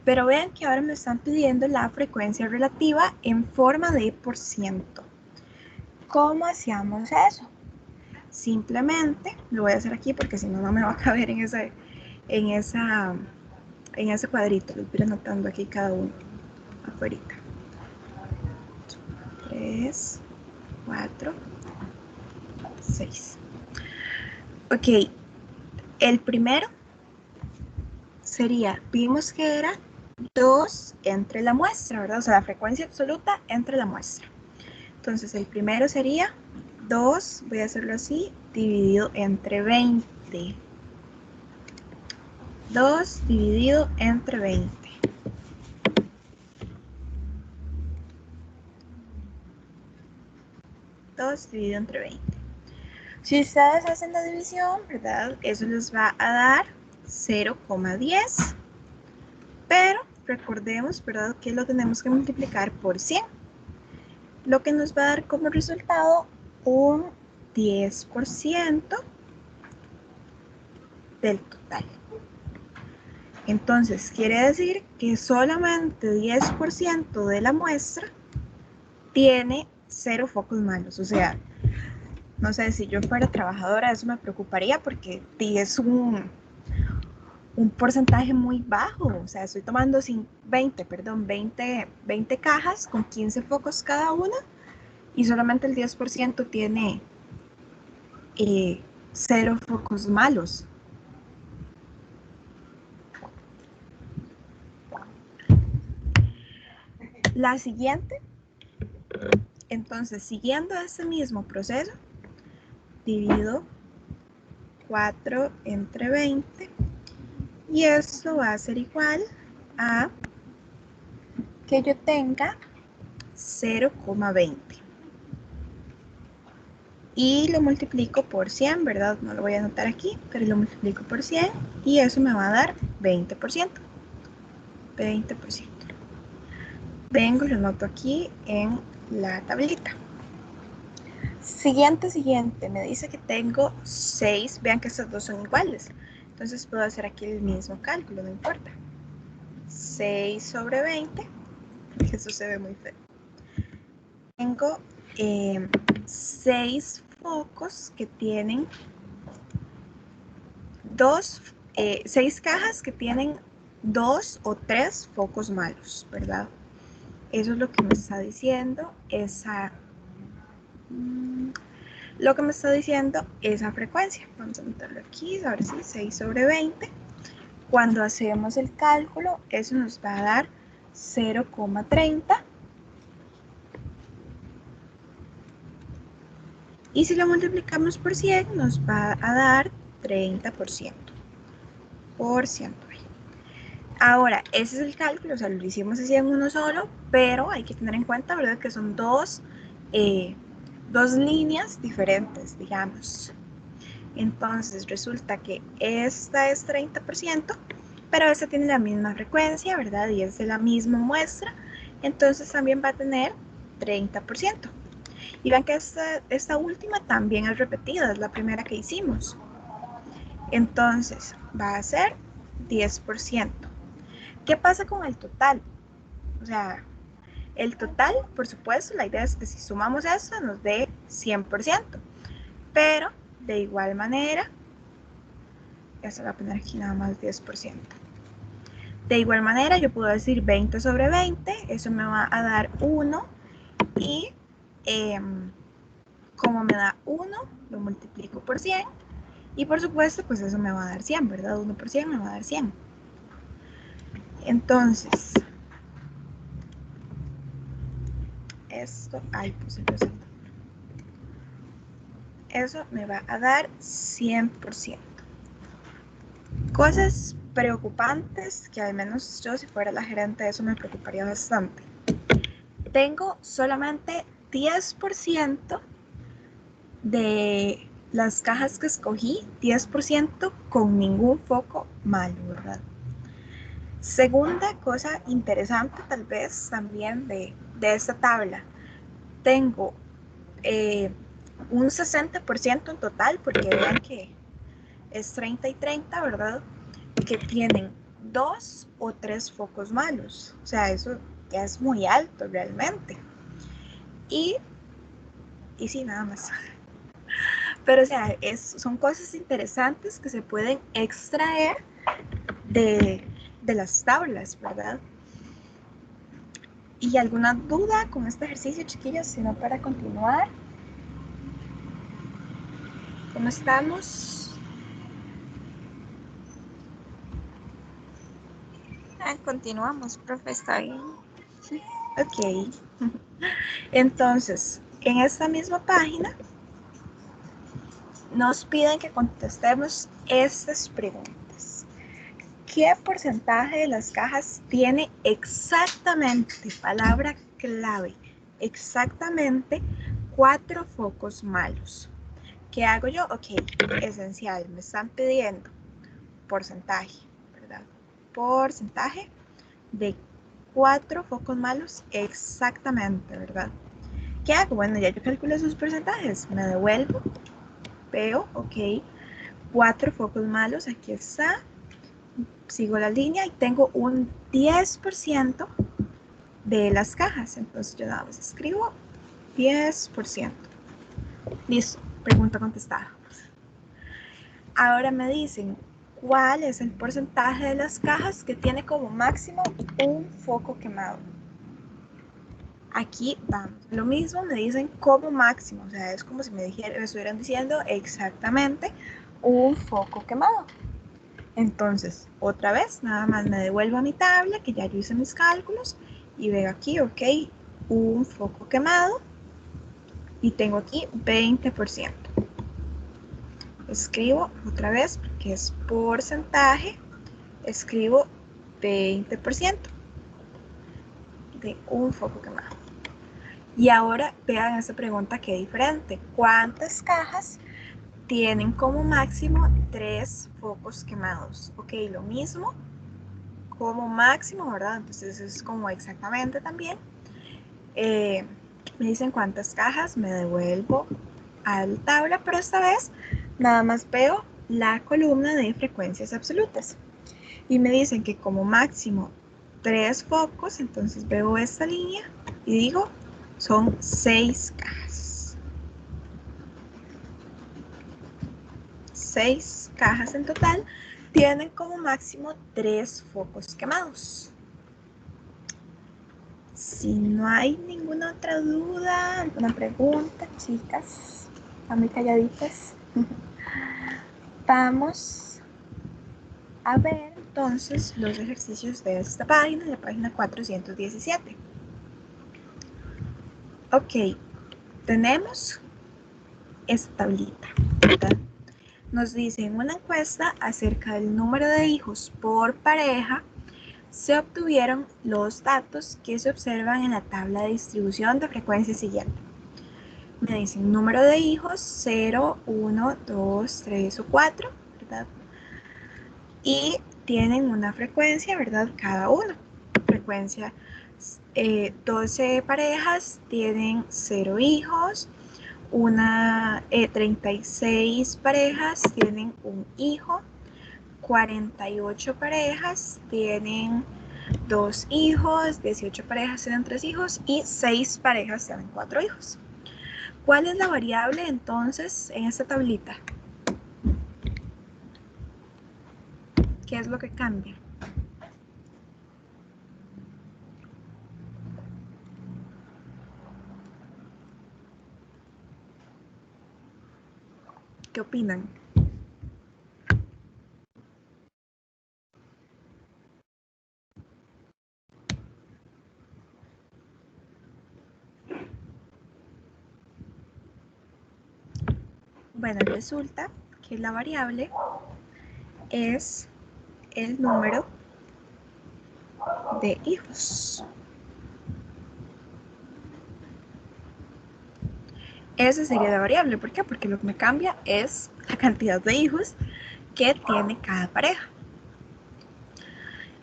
Pero vean que ahora me están pidiendo la frecuencia relativa en forma de %. ¿Cómo hacíamos eso? Simplemente, lo voy a hacer aquí porque si no, no me va a caber en ese cuadrito. Lo voy a ir anotando aquí cada uno, afuera. 3, 4, 6. Ok, el primero sería, vimos que era 2 entre la muestra, ¿verdad? O sea, la frecuencia absoluta entre la muestra. Entonces, el primero sería 2, voy a hacerlo así, dividido entre 20. 2 dividido entre 20. Dividido entre 20. Si ustedes hacen la división, ¿verdad? Eso les va a dar 0,10. Pero recordemos, ¿verdad? Que lo tenemos que multiplicar por 100. Lo que nos va a dar como resultado un 10% del total. Entonces, quiere decir que solamente 10% de la muestra tiene 0 focos malos. O sea, no sé, si yo fuera trabajadora, eso me preocuparía porque es un porcentaje muy bajo. O sea, estoy tomando 20 cajas con 15 focos cada una y solamente el 10% tiene 0 focos malos. La siguiente, entonces, siguiendo este mismo proceso, divido 4 entre 20 y esto va a ser igual a que yo tenga 0,20 y lo multiplico por 100, ¿verdad? No lo voy a anotar aquí, pero lo multiplico por 100 y eso me va a dar 20%. 20%. Vengo, lo anoto aquí en la tablita. Siguiente, me dice que tengo 6, vean que estas dos son iguales, entonces puedo hacer aquí el mismo cálculo, no importa. 6 sobre 20, eso se ve muy feo. Tengo 6 focos que tienen 6 cajas que tienen 2 o 3 focos malos, ¿verdad? Eso es lo que me está diciendo esa frecuencia. Vamos a meterlo aquí, ahora sí, 6 sobre 20. Cuando hacemos el cálculo, eso nos va a dar 0,30. Y si lo multiplicamos por 100, nos va a dar 30%. Ahora, ese es el cálculo, o sea, lo hicimos así en uno solo, pero hay que tener en cuenta, ¿verdad?, que son dos líneas diferentes, digamos. Entonces, resulta que esta es 30%, pero esta tiene la misma frecuencia, ¿verdad?, y es de la misma muestra, entonces también va a tener 30%. Y vean que esta última también es repetida, es la primera que hicimos. Entonces, va a ser 10%. ¿Qué pasa con el total? O sea, el total, por supuesto, la idea es que si sumamos esto nos dé 100%, pero de igual manera, ya se va a poner aquí nada más 10%. De igual manera, yo puedo decir 20 sobre 20, eso me va a dar 1 y como me da 1, lo multiplico por 100 y por supuesto, pues eso me va a dar 100, ¿verdad? 1 por 100 me va a dar 100. Entonces, esto, eso me va a dar 100%. Cosas preocupantes que al menos yo, si fuera la gerente, eso me preocuparía bastante. Tengo solamente 10% de las cajas que escogí, 10% con ningún foco malo, ¿verdad? Segunda cosa interesante tal vez también de esta tabla, tengo un 60% en total, porque vean que es 30 y 30, ¿verdad? Que tienen 2 o 3 focos malos. O sea, eso ya es muy alto realmente. Y sí, nada más. Pero, o sea, son cosas interesantes que se pueden extraer de las tablas, ¿verdad? ¿Y alguna duda con este ejercicio, chiquillos? Si no, para continuar. ¿Cómo estamos? Continuamos, profe, está bien. Ok. Entonces, en esta misma página nos piden que contestemos estas preguntas. ¿Qué porcentaje de las cajas tiene exactamente, palabra clave, exactamente 4 focos malos? ¿Qué hago yo? Ok, esencial, me están pidiendo porcentaje, ¿verdad? Porcentaje de 4 focos malos exactamente, ¿verdad? ¿Qué hago? Bueno, ya yo calculé sus porcentajes, me devuelvo, veo, ok, 4 focos malos, aquí está, sigo la línea y tengo un 10% de las cajas, entonces yo nada más escribo 10%. Listo, pregunta contestada. Ahora me dicen, ¿cuál es el porcentaje de las cajas que tiene como máximo un foco quemado? Aquí vamos, lo mismo me dicen como máximo, o sea, es como si me estuvieran diciendo exactamente un foco quemado. Entonces, otra vez, nada más me devuelvo a mi tabla, que ya yo hice mis cálculos, y veo aquí, ok, un foco quemado, y tengo aquí 20%. Escribo otra vez, porque es porcentaje, escribo 20% de un foco quemado. Y ahora vean esta pregunta que es diferente. ¿Cuántas cajas tienen como máximo 3 focos quemados? Ok, lo mismo, como máximo, ¿verdad? Entonces es como exactamente también. Me dicen cuántas cajas, me devuelvo a la tabla, pero esta vez nada más veo la columna de frecuencias absolutas. Y me dicen que como máximo 3 focos, entonces veo esta línea y digo, son 6 cajas. 6 cajas en total tienen como máximo 3 focos quemados. Si no hay ninguna otra duda, alguna pregunta, chicas, están muy calladitas. Vamos a ver entonces los ejercicios de esta página, la página 417. Ok, tenemos esta tablita, ¿verdad? Nos dice en una encuesta acerca del número de hijos por pareja, se obtuvieron los datos que se observan en la tabla de distribución de frecuencia siguiente. Me dicen número de hijos 0, 1, 2, 3 o 4, ¿verdad? Y tienen una frecuencia, ¿verdad? Cada uno. Frecuencia 12 parejas tienen 0 hijos, 36 parejas tienen un hijo, 48 parejas tienen 2 hijos, 18 parejas tienen 3 hijos y 6 parejas tienen 4 hijos. ¿Cuál es la variable entonces en esta tablita? ¿Qué es lo que cambia? ¿Qué opinan? Bueno, resulta que la variable es el número de hijos. Esa sería la variable. ¿Por qué? Porque lo que me cambia es la cantidad de hijos que tiene cada pareja.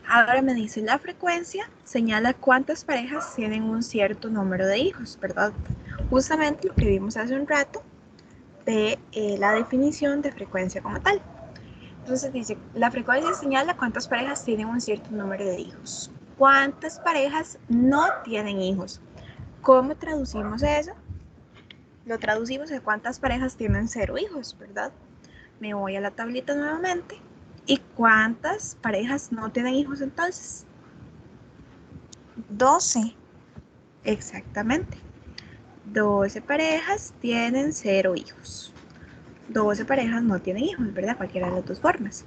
Ahora me dice la frecuencia, señala cuántas parejas tienen un cierto número de hijos, ¿verdad? Justamente lo que vimos hace un rato de la definición de frecuencia como tal. Entonces dice, la frecuencia señala cuántas parejas tienen un cierto número de hijos. ¿Cuántas parejas no tienen hijos? ¿Cómo traducimos eso? Lo traducimos a cuántas parejas tienen 0 hijos, ¿verdad? Me voy a la tablita nuevamente. ¿Y cuántas parejas no tienen hijos entonces? 12. Exactamente. 12 parejas tienen 0 hijos. 12 parejas no tienen hijos, ¿verdad? Cualquiera de las dos formas.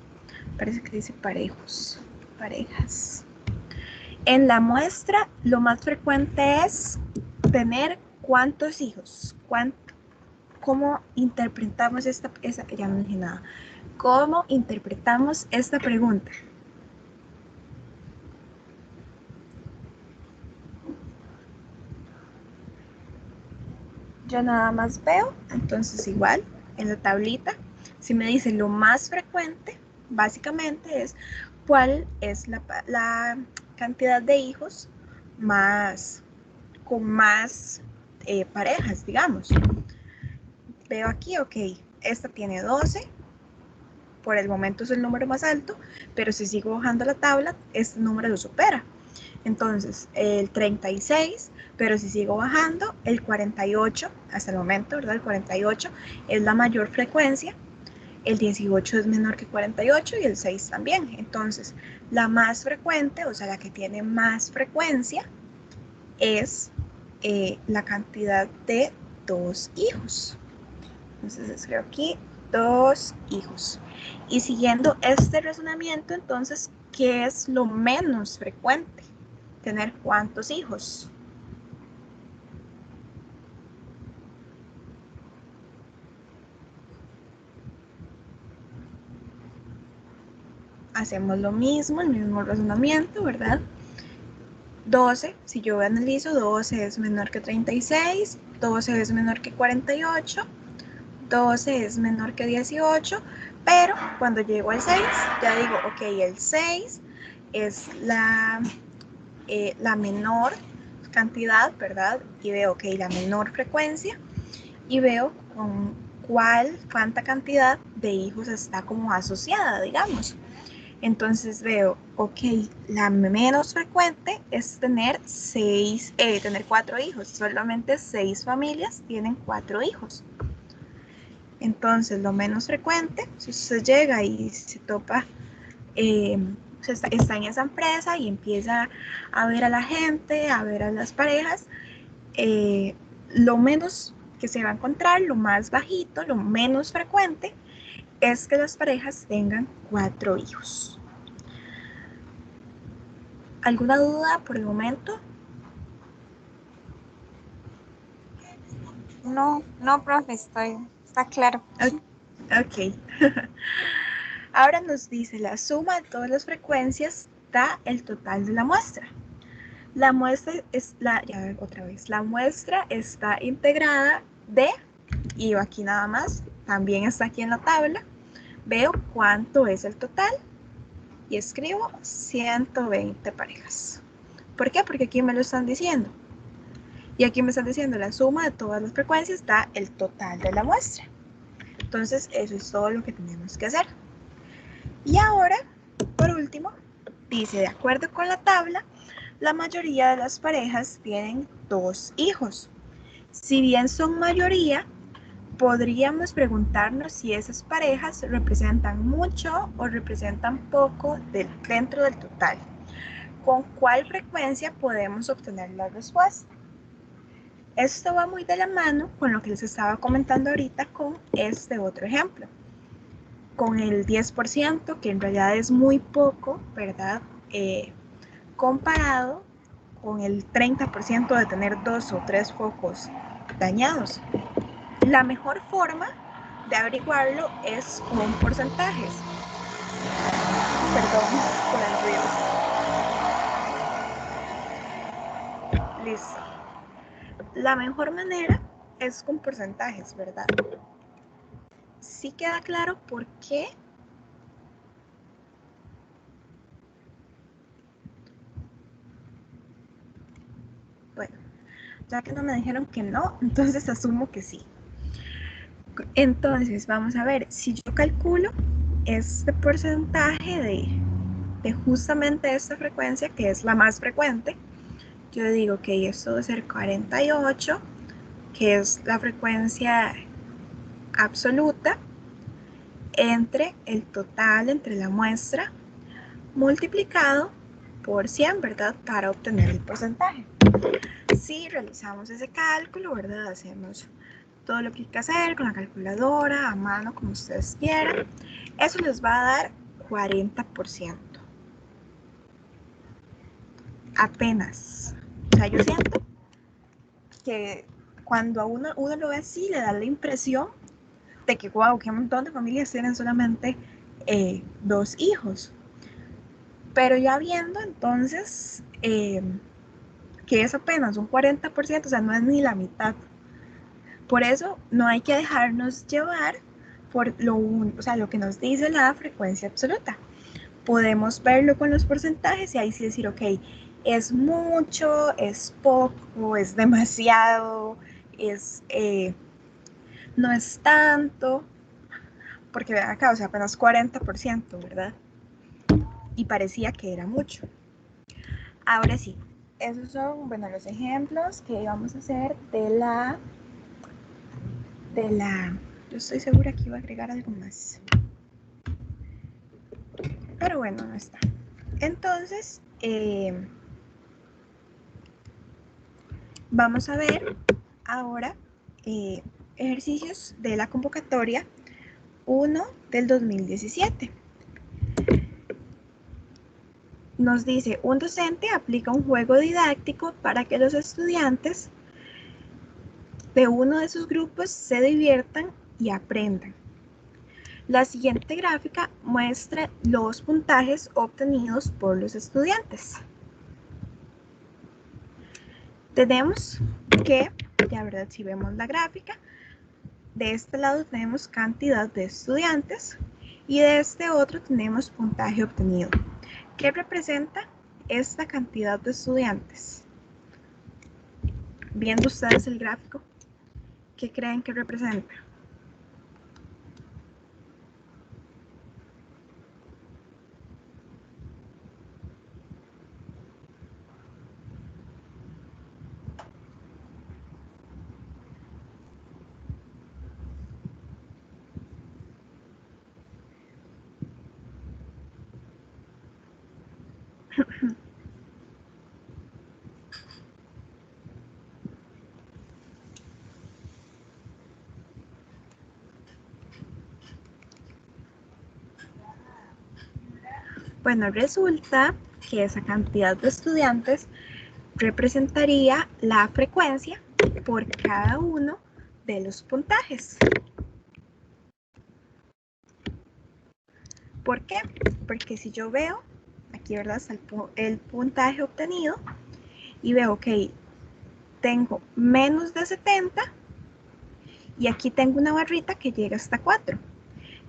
Parece que dice parejos, parejas. En la muestra, lo más frecuente es tener cuántos hijos. ¿Cómo interpretamos ya no dije nada. ¿Cómo interpretamos esta pregunta? yo nada más veo, entonces igual en la tablita, si me dice lo más frecuente, básicamente es cuál es la cantidad de hijos más, con más parejas, digamos. Veo aquí, ok, esta tiene 12, por el momento es el número más alto, pero si sigo bajando la tabla, este número lo supera. Entonces, el 36, pero si sigo bajando, el 48, hasta el momento, ¿verdad? El 48 es la mayor frecuencia, el 18 es menor que 48 y el 6 también. Entonces, la más frecuente, o sea, la que tiene más frecuencia, es la cantidad de 2 hijos. Entonces, escribo aquí 2 hijos. Y siguiendo este razonamiento, entonces, ¿qué es lo menos frecuente? ¿Tener cuántos hijos? Hacemos lo mismo, el mismo razonamiento, ¿verdad? 12, si yo analizo, 12 es menor que 36, 12 es menor que 48, 12 es menor que 18, pero cuando llego al 6, ya digo, ok, el 6 es la menor cantidad, ¿verdad? Y veo, ok, la menor frecuencia, y veo con cuánta cantidad de hijos está como asociada, digamos. Entonces veo, ok, la menos frecuente es tener tener 4 hijos. Solamente 6 familias tienen 4 hijos. Entonces, lo menos frecuente, si usted llega y se topa, está en esa empresa y empieza a ver a la gente, a ver a las parejas, lo menos que se va a encontrar, lo más bajito, lo menos frecuente, es que las parejas tengan 4 hijos. ¿Alguna duda por el momento? No, profe, está claro. Ok. Ahora nos dice la suma de todas las frecuencias da el total de la muestra. La muestra la muestra está integrada de, y aquí nada más, también está aquí en la tabla, veo cuánto es el total y escribo 120 parejas. ¿Por qué? Porque aquí me lo están diciendo. Y aquí me están diciendo la suma de todas las frecuencias da el total de la muestra. Entonces, eso es todo lo que tenemos que hacer. Y ahora, por último, dice, de acuerdo con la tabla, la mayoría de las parejas tienen 2 hijos. Si bien son mayoría, podríamos preguntarnos si esas parejas representan mucho o representan poco dentro del total. ¿Con cuál frecuencia podemos obtener la respuesta? Esto va muy de la mano con lo que les estaba comentando ahorita con este otro ejemplo. Con el 10%, que en realidad es muy poco, ¿verdad? Comparado con el 30% de tener 2 o 3 focos dañados. La mejor forma de averiguarlo es con porcentajes. Perdón por el ruido. Listo. La mejor manera es con porcentajes, ¿verdad? ¿Sí queda claro por qué? Bueno, ya que no me dijeron que no, entonces asumo que sí. Entonces, vamos a ver, si yo calculo este porcentaje de justamente esta frecuencia, que es la más frecuente, yo digo que esto debe ser 48, que es la frecuencia absoluta, entre el total, entre la muestra, multiplicado por 100, ¿verdad? Para obtener el porcentaje. Si realizamos ese cálculo, ¿verdad? Hacemos todo lo que hay que hacer con la calculadora, a mano, como ustedes quieran. Eso les va a dar 40%. Apenas. O sea, yo siento que cuando a uno lo ve así, le da la impresión de que, wow, qué montón de familias tienen solamente 2 hijos. Pero ya viendo entonces que es apenas un 40%, o sea, no es ni la mitad Por eso no hay que dejarnos llevar por lo que nos dice la frecuencia absoluta. Podemos verlo con los porcentajes y ahí sí decir, ok, es mucho, es poco, es demasiado, no es tanto, porque vean acá, o sea, apenas 40%, ¿verdad? Y parecía que era mucho. Ahora sí, esos son, bueno, los ejemplos que vamos a hacer yo estoy segura que iba a agregar algo más. Pero bueno, no está. Entonces, vamos a ver ahora ejercicios de la convocatoria 1 del 2017. Nos dice, un docente aplica un juego didáctico para que los estudiantes de uno de sus grupos se diviertan y aprendan. La siguiente gráfica muestra los puntajes obtenidos por los estudiantes. Tenemos que, ya verdad, si vemos la gráfica, de este lado tenemos cantidad de estudiantes y de este otro tenemos puntaje obtenido. ¿Qué representa esta cantidad de estudiantes? Viendo ustedes el gráfico, ¿qué creen que representa? Bueno, resulta que esa cantidad de estudiantes representaría la frecuencia por cada uno de los puntajes. ¿Por qué? Porque si yo veo, aquí verdad está el puntaje obtenido y veo que tengo menos de 70 y aquí tengo una barrita que llega hasta 4.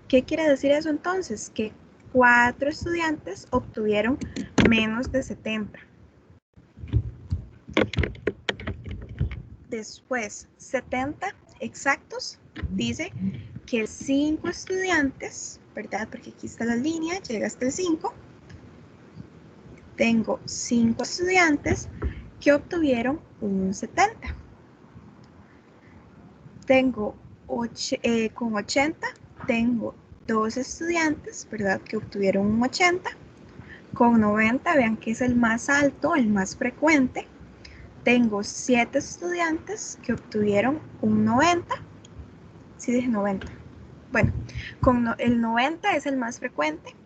¿Qué quiere decir eso entonces? Que 4 estudiantes obtuvieron menos de 70. Después, 70 exactos, dice que 5 estudiantes, ¿verdad? Porque aquí está la línea, llega hasta el 5. Tengo 5 estudiantes que obtuvieron un 70. Tengo con 80, tengo 2 estudiantes, ¿verdad? Que obtuvieron un 80. Con 90, vean que es el más alto, el más frecuente. Tengo 7 estudiantes que obtuvieron un 90. Sí dije 90. Bueno, el 90 es el más frecuente.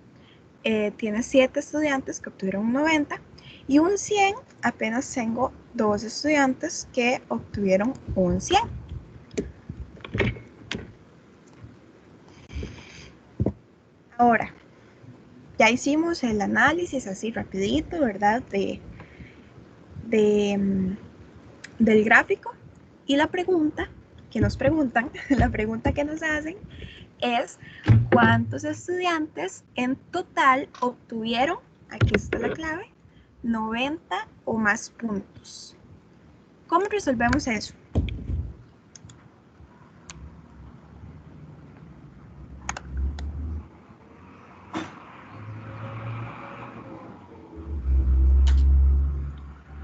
Tiene 7 estudiantes que obtuvieron un 90. Y un 100, apenas tengo 2 estudiantes que obtuvieron un 100. Ahora, ya hicimos el análisis así rapidito, ¿verdad? Del gráfico. Y la pregunta que nos preguntan, la pregunta que nos hacen es ¿cuántos estudiantes en total obtuvieron, aquí está la clave, 90 o más puntos? ¿Cómo resolvemos eso?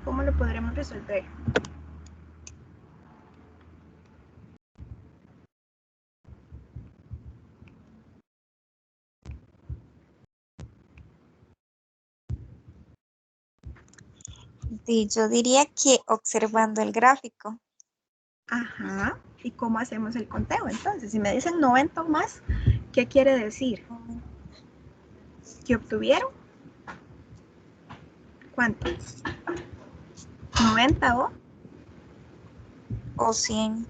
¿Cómo lo podremos resolver? Yo diría que observando el gráfico. Ajá. ¿Y cómo hacemos el conteo? Entonces, si me dicen 90 o más, ¿qué quiere decir? ¿Que obtuvieron? ¿Cuánto? ¿90 O 100.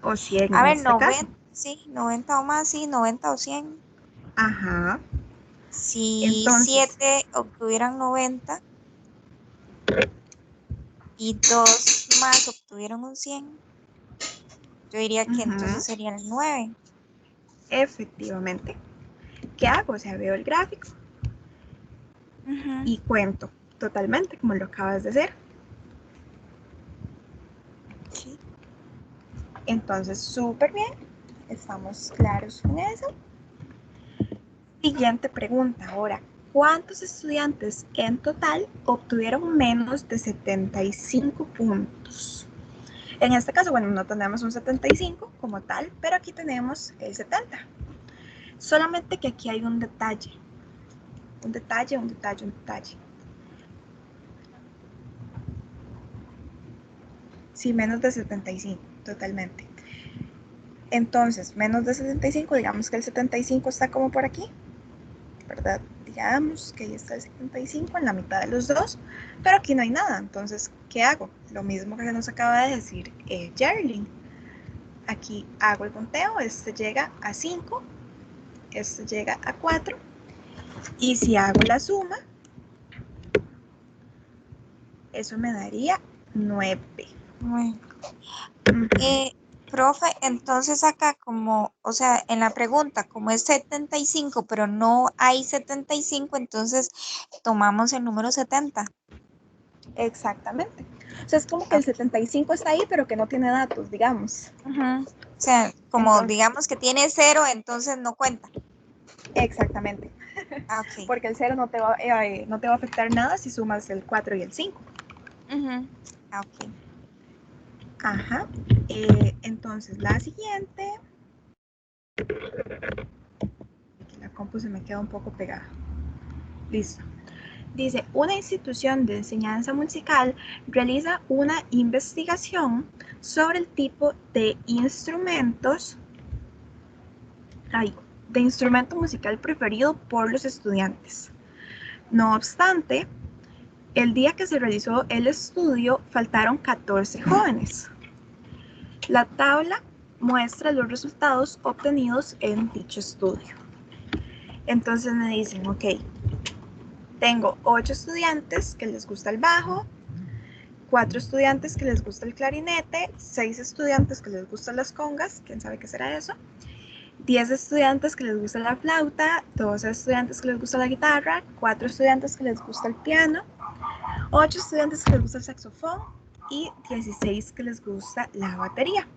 o 100 A en ver, este caso? 90, sí, 90 o más, sí, 90 o 100. Ajá. Si Entonces, 7 obtuvieran 90 y 2 más obtuvieron un 100, Yo diría que Ujú. entonces sería el 9. Efectivamente. ¿Qué hago? O sea, veo el gráfico y cuento totalmente como lo acabas de hacer. Sí. Entonces, súper bien. Estamos claros con eso. Siguiente pregunta ahora. ¿Cuántos estudiantes en total obtuvieron menos de 75 puntos? En este caso, bueno, no tenemos un 75 como tal, pero aquí tenemos el 70. Solamente que aquí hay un detalle. Un detalle. Sí, menos de 75, totalmente. Entonces, menos de 75, digamos que el 75 está como por aquí, ¿verdad? Digamos que ahí está el 75 en la mitad de los dos, pero aquí no hay nada. Entonces, ¿qué hago? Lo mismo que nos acaba de decir Jerlyn. Aquí hago el conteo, este llega a 5, este llega a 4, y si hago la suma, eso me daría 9. Bueno. Profe, entonces acá como, o sea, en la pregunta, como es 75, pero no hay 75, entonces tomamos el número 70. Exactamente. O sea, es como que el 75 está ahí, pero que no tiene datos, digamos. O sea, como Entonces, digamos que tiene 0, entonces no cuenta. exactamente. Ok. Porque el 0 no te va a afectar nada si sumas el 4 y el 5. Ok. Ajá. Entonces, la siguiente. La compu se me queda un poco pegada. Listo. Dice, una institución de enseñanza musical realiza una investigación sobre el tipo de instrumentos, de instrumento musical preferido por los estudiantes. No obstante, el día que se realizó el estudio faltaron 14 jóvenes. La tabla muestra los resultados obtenidos en dicho estudio. Entonces me dicen, ok, tengo 8 estudiantes que les gusta el bajo, 4 estudiantes que les gusta el clarinete, 6 estudiantes que les gustan las congas, quién sabe qué será eso, 10 estudiantes que les gusta la flauta, 12 estudiantes que les gusta la guitarra, 4 estudiantes que les gusta el piano, 8 estudiantes que les gusta el saxofón y 16 que les gusta la batería,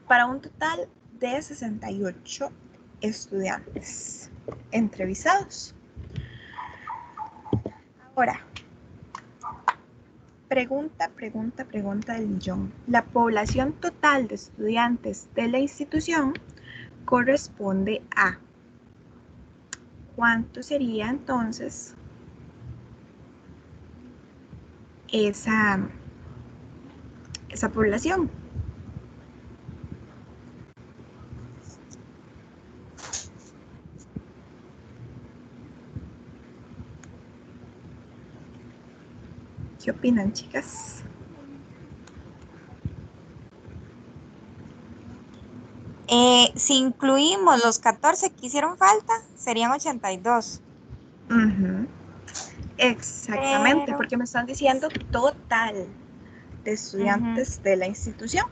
para un total de 68 estudiantes entrevistados. Ahora, pregunta del millón. La población total de estudiantes de la institución corresponde a ¿cuánto sería entonces esa población? ¿Qué opinan, chicas? Si incluimos los 14 que hicieron falta, serían 82. Exactamente, Pero, porque me están diciendo total de estudiantes de la institución.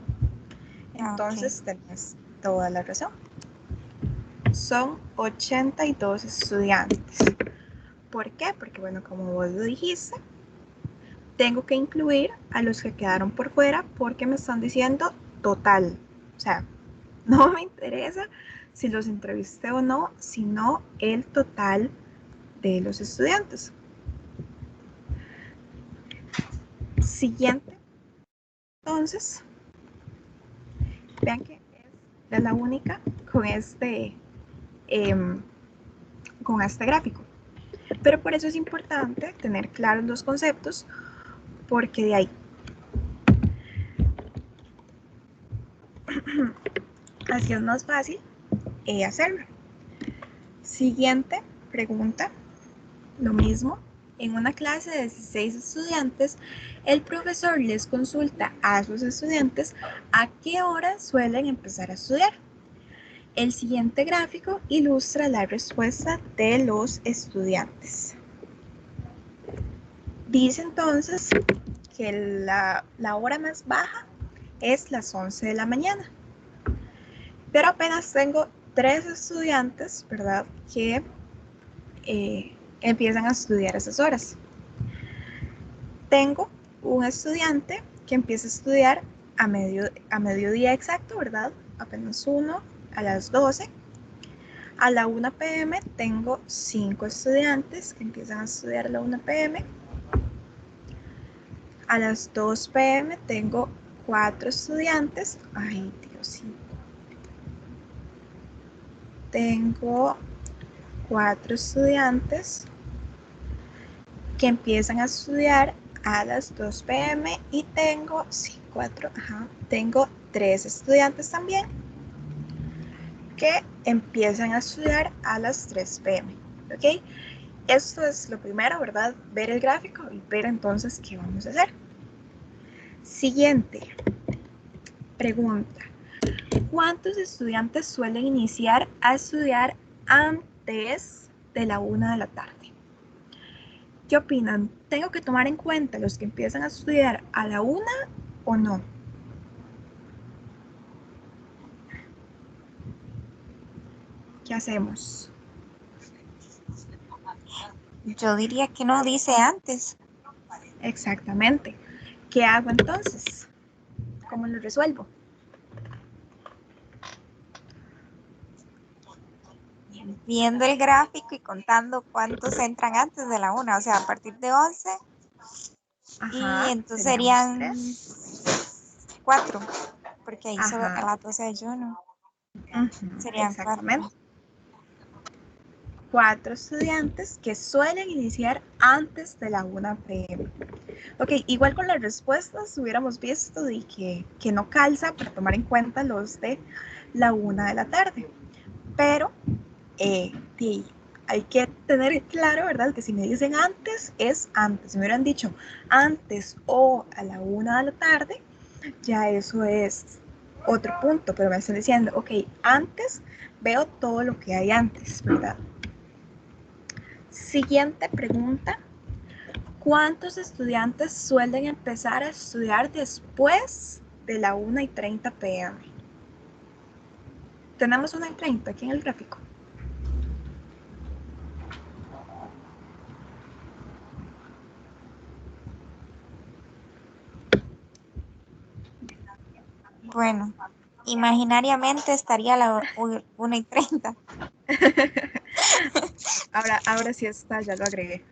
Entonces, tenés toda la razón. Son 82 estudiantes. ¿Por qué? Porque, bueno, como vos lo dijiste, tengo que incluir a los que quedaron por fuera porque me están diciendo total. O sea, no me interesa si los entrevisté o no, sino el total de los estudiantes. Siguiente. Entonces, vean que es la única con con este gráfico. Pero por eso es importante tener claros los conceptos, porque de ahí así es más fácil hacerlo. Siguiente pregunta, lo mismo. En una clase de 16 estudiantes, el profesor les consulta a sus estudiantes a qué hora suelen empezar a estudiar. El siguiente gráfico ilustra la respuesta de los estudiantes. Dice entonces que la hora más baja es las 11 de la mañana. pero apenas tengo 3 estudiantes, ¿verdad? Que empiezan a estudiar esas horas. Tengo un estudiante que empieza a estudiar a mediodía exacto, ¿verdad? Apenas uno a las 12. A la 1 p.m. tengo 5 estudiantes que empiezan a estudiar a la 1 p.m. A las 2 p.m. tengo 4 estudiantes. Ay, Diosito. Tengo 4 estudiantes que empiezan a estudiar a las 2 p.m. y tengo, sí, 4, tengo 3 estudiantes también que empiezan a estudiar a las 3 p.m. ¿Ok? Esto es lo primero, ¿verdad? Ver el gráfico y ver entonces qué vamos a hacer. Siguiente pregunta. ¿Cuántos estudiantes suelen iniciar a estudiar antes de la 1 de la tarde? ¿Qué opinan? ¿Tengo que tomar en cuenta los que empiezan a estudiar a la 1 o no? ¿Qué hacemos? Yo diría que no, dice antes. Exactamente. ¿Qué hago entonces? ¿Cómo lo resuelvo? Viendo el gráfico y contando cuántos entran antes de la 1, o sea, a partir de 11. Ajá, Y entonces seríamos serían 3. 4, porque ahí solo a Ajá. las 12 ayuno. Serían 4. Exactamente. 4 estudiantes que suelen iniciar antes de la 1 p.m. Ok, igual con las respuestas hubiéramos visto de que no calza para tomar en cuenta los de la 1 de la tarde. Pero sí, hay que tener claro, ¿verdad? Que si me dicen antes, es antes. Si me hubieran dicho antes o a la 1 de la tarde, ya eso es otro punto. Pero me están diciendo, ok, antes veo todo lo que hay antes, ¿verdad? Siguiente pregunta. ¿Cuántos estudiantes suelen empezar a estudiar después de la 1:30 p.m.? Tenemos 1:30 aquí en el gráfico. Bueno, imaginariamente estaría a la 1:30. Ahora sí está, ya lo agregué.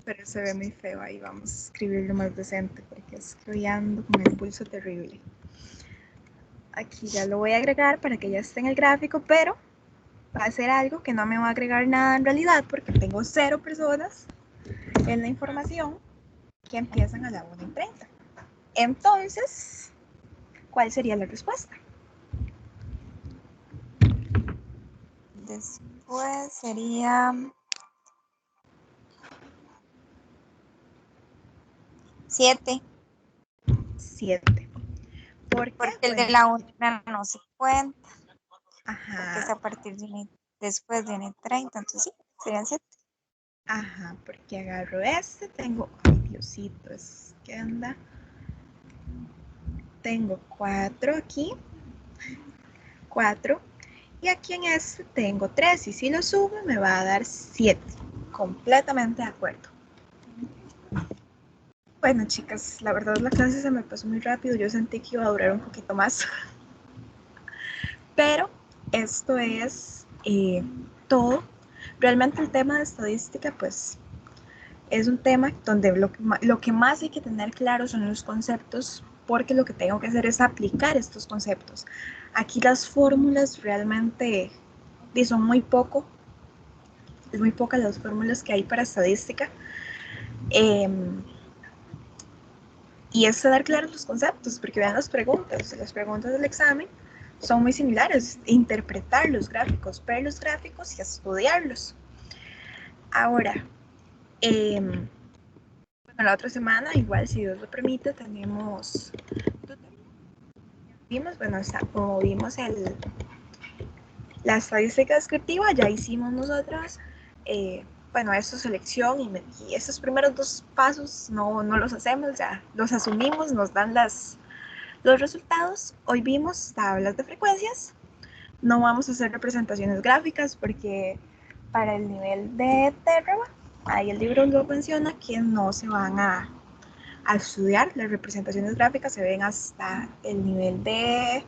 Pero se ve muy feo ahí, vamos a escribirlo más decente porque estoy ando con el pulso terrible. Aquí ya lo voy a agregar para que ya esté en el gráfico, pero va a ser algo que no me va a agregar nada en realidad porque tengo 0 personas en la información que empiezan a la 1:30. Entonces, ¿cuál sería la respuesta? Después sería 7. 7. ¿Por qué? Porque el de Bueno, la 1 no se cuenta. Porque es ajá, a partir de después de 1:30. Entonces sí, serían 7. ajá, porque agarro este, tengo, ay Diosito, es que anda, tengo 4 aquí, 4, y aquí en este tengo 3, y si lo subo me va a dar 7, completamente de acuerdo. Bueno, chicas, la verdad la clase se me pasó muy rápido, yo sentí que iba a durar un poquito más, pero esto es todo. Realmente el tema de estadística, pues, es un tema donde lo que más hay que tener claro son los conceptos, porque lo que tengo que hacer es aplicar estos conceptos. Aquí las fórmulas realmente son muy poco, es muy pocas las fórmulas que hay para estadística. Y es dar claros los conceptos, porque vean las preguntas del examen son muy similares, interpretar los gráficos, ver los gráficos y estudiarlos. Ahora, bueno, la otra semana, igual si Dios lo permite, tenemos, bueno, como vimos la estadística descriptiva, ya hicimos nosotras, bueno, esto selección y esos primeros 2 pasos no los hacemos, ya los asumimos, nos dan Los resultados, hoy vimos tablas de frecuencias. No vamos a hacer representaciones gráficas porque para el nivel de Terraba, ahí el libro lo menciona que no se van a estudiar. Las representaciones gráficas se ven hasta el nivel de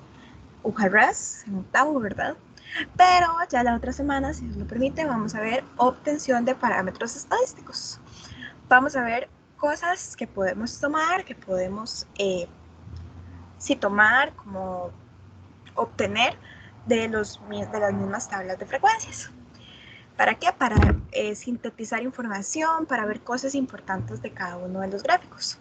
UJARAS, en octavo, ¿verdad? Pero ya la otra semana, si Dios lo permite, vamos a ver obtención de parámetros estadísticos. Vamos a ver cosas que podemos tomar, que podemos sí tomar, como obtener de las mismas tablas de frecuencias. ¿Para qué? Para sintetizar información, para ver cosas importantes de cada uno de los gráficos.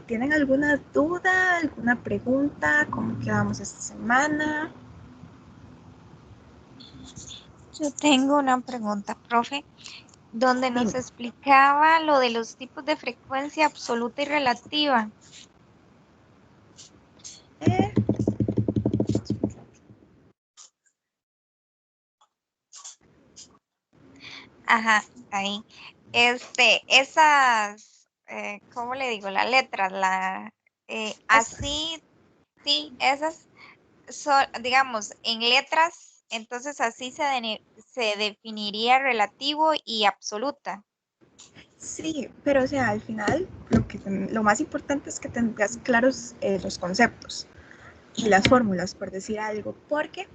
¿Tienen alguna duda, alguna pregunta? ¿Cómo quedamos esta semana? Yo tengo una pregunta, profe, donde nos Dime. explicaba lo de los tipos de frecuencia absoluta y relativa. Eh, Ajá, ahí. Esas, ¿cómo le digo? Las letras, Estas. así, sí, esas son, digamos, en letras, entonces así se definiría relativo y absoluta. Sí, pero o sea, al final lo más importante es que tengas claros los conceptos y las Ujú. fórmulas, por decir algo, porque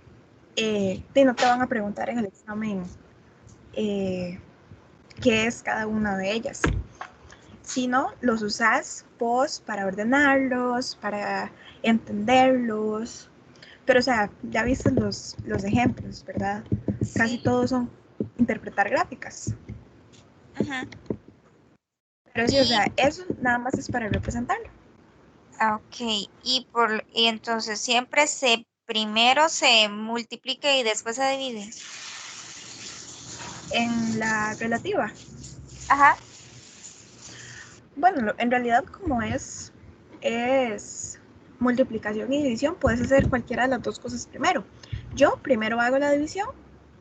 no te van a preguntar en el examen eh, qué es cada una de ellas, sino los usas vos para ordenarlos, para entenderlos. Pero, o sea, ya viste los ejemplos, ¿verdad? Casi Sí. todos son interpretar gráficas. Ujú. Pero sí, o Y, sea, eso nada más es para representarlo. ok, y entonces siempre primero se multiplica y después se divide. En la relativa, Ajá. bueno, en realidad como es multiplicación y división, puedes hacer cualquiera de las dos cosas primero. Yo primero hago la división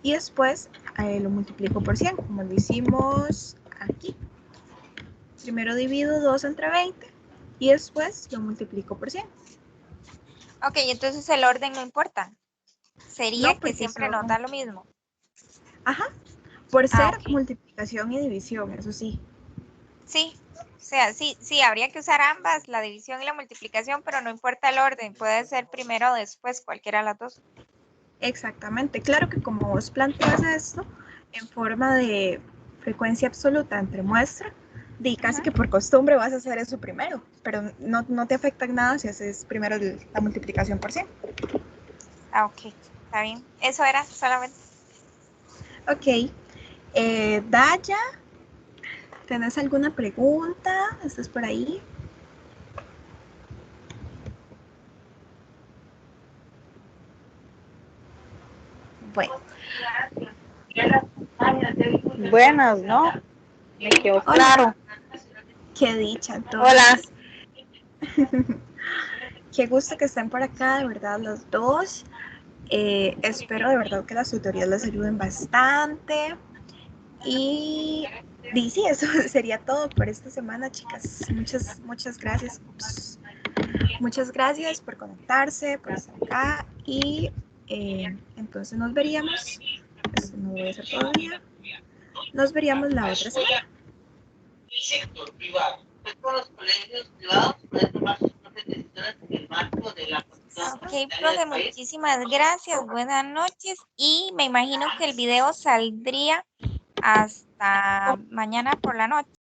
y después lo multiplico por 100, como lo hicimos aquí. Primero divido 2 entre 20 y después lo multiplico por 100. Ok, entonces el orden no importa. No, Sería que porque siempre nos da son, lo mismo. ajá, por Ah, ser ok. multiplicación y división, eso sí. Sí, o sea, sí, habría que usar ambas, la división y la multiplicación, pero no importa el orden, puede ser primero o después, cualquiera de las dos. Exactamente, claro que como vos planteas esto en forma de frecuencia absoluta entre muestra, di casi Ujú. que por costumbre vas a hacer eso primero, pero no te afecta en nada si haces primero la multiplicación por 100. Ah, ok, está bien. Eso era solamente. Ok, Daya, ¿tenés alguna pregunta? ¿Estás por ahí? Bueno, Buenas, ¿no? Me quedó hola, claro. qué dicha Hola. entonces. Qué gusto que estén por acá, de verdad, los dos. Espero de verdad que las tutorías les ayuden bastante. Y sí, eso sería todo por esta semana, chicas. Muchas gracias. Ups. Muchas gracias por conectarse, por estar acá. Y entonces nos veríamos. Esto no voy a hacer todavía. Nos veríamos la otra semana. Sector privado. Con los colegios privados pueden tomar sus propias decisiones en el marco de la condición Ok, sanitaria profe, del país. muchísimas gracias, buenas noches y me imagino que el video saldría hasta mañana por la noche.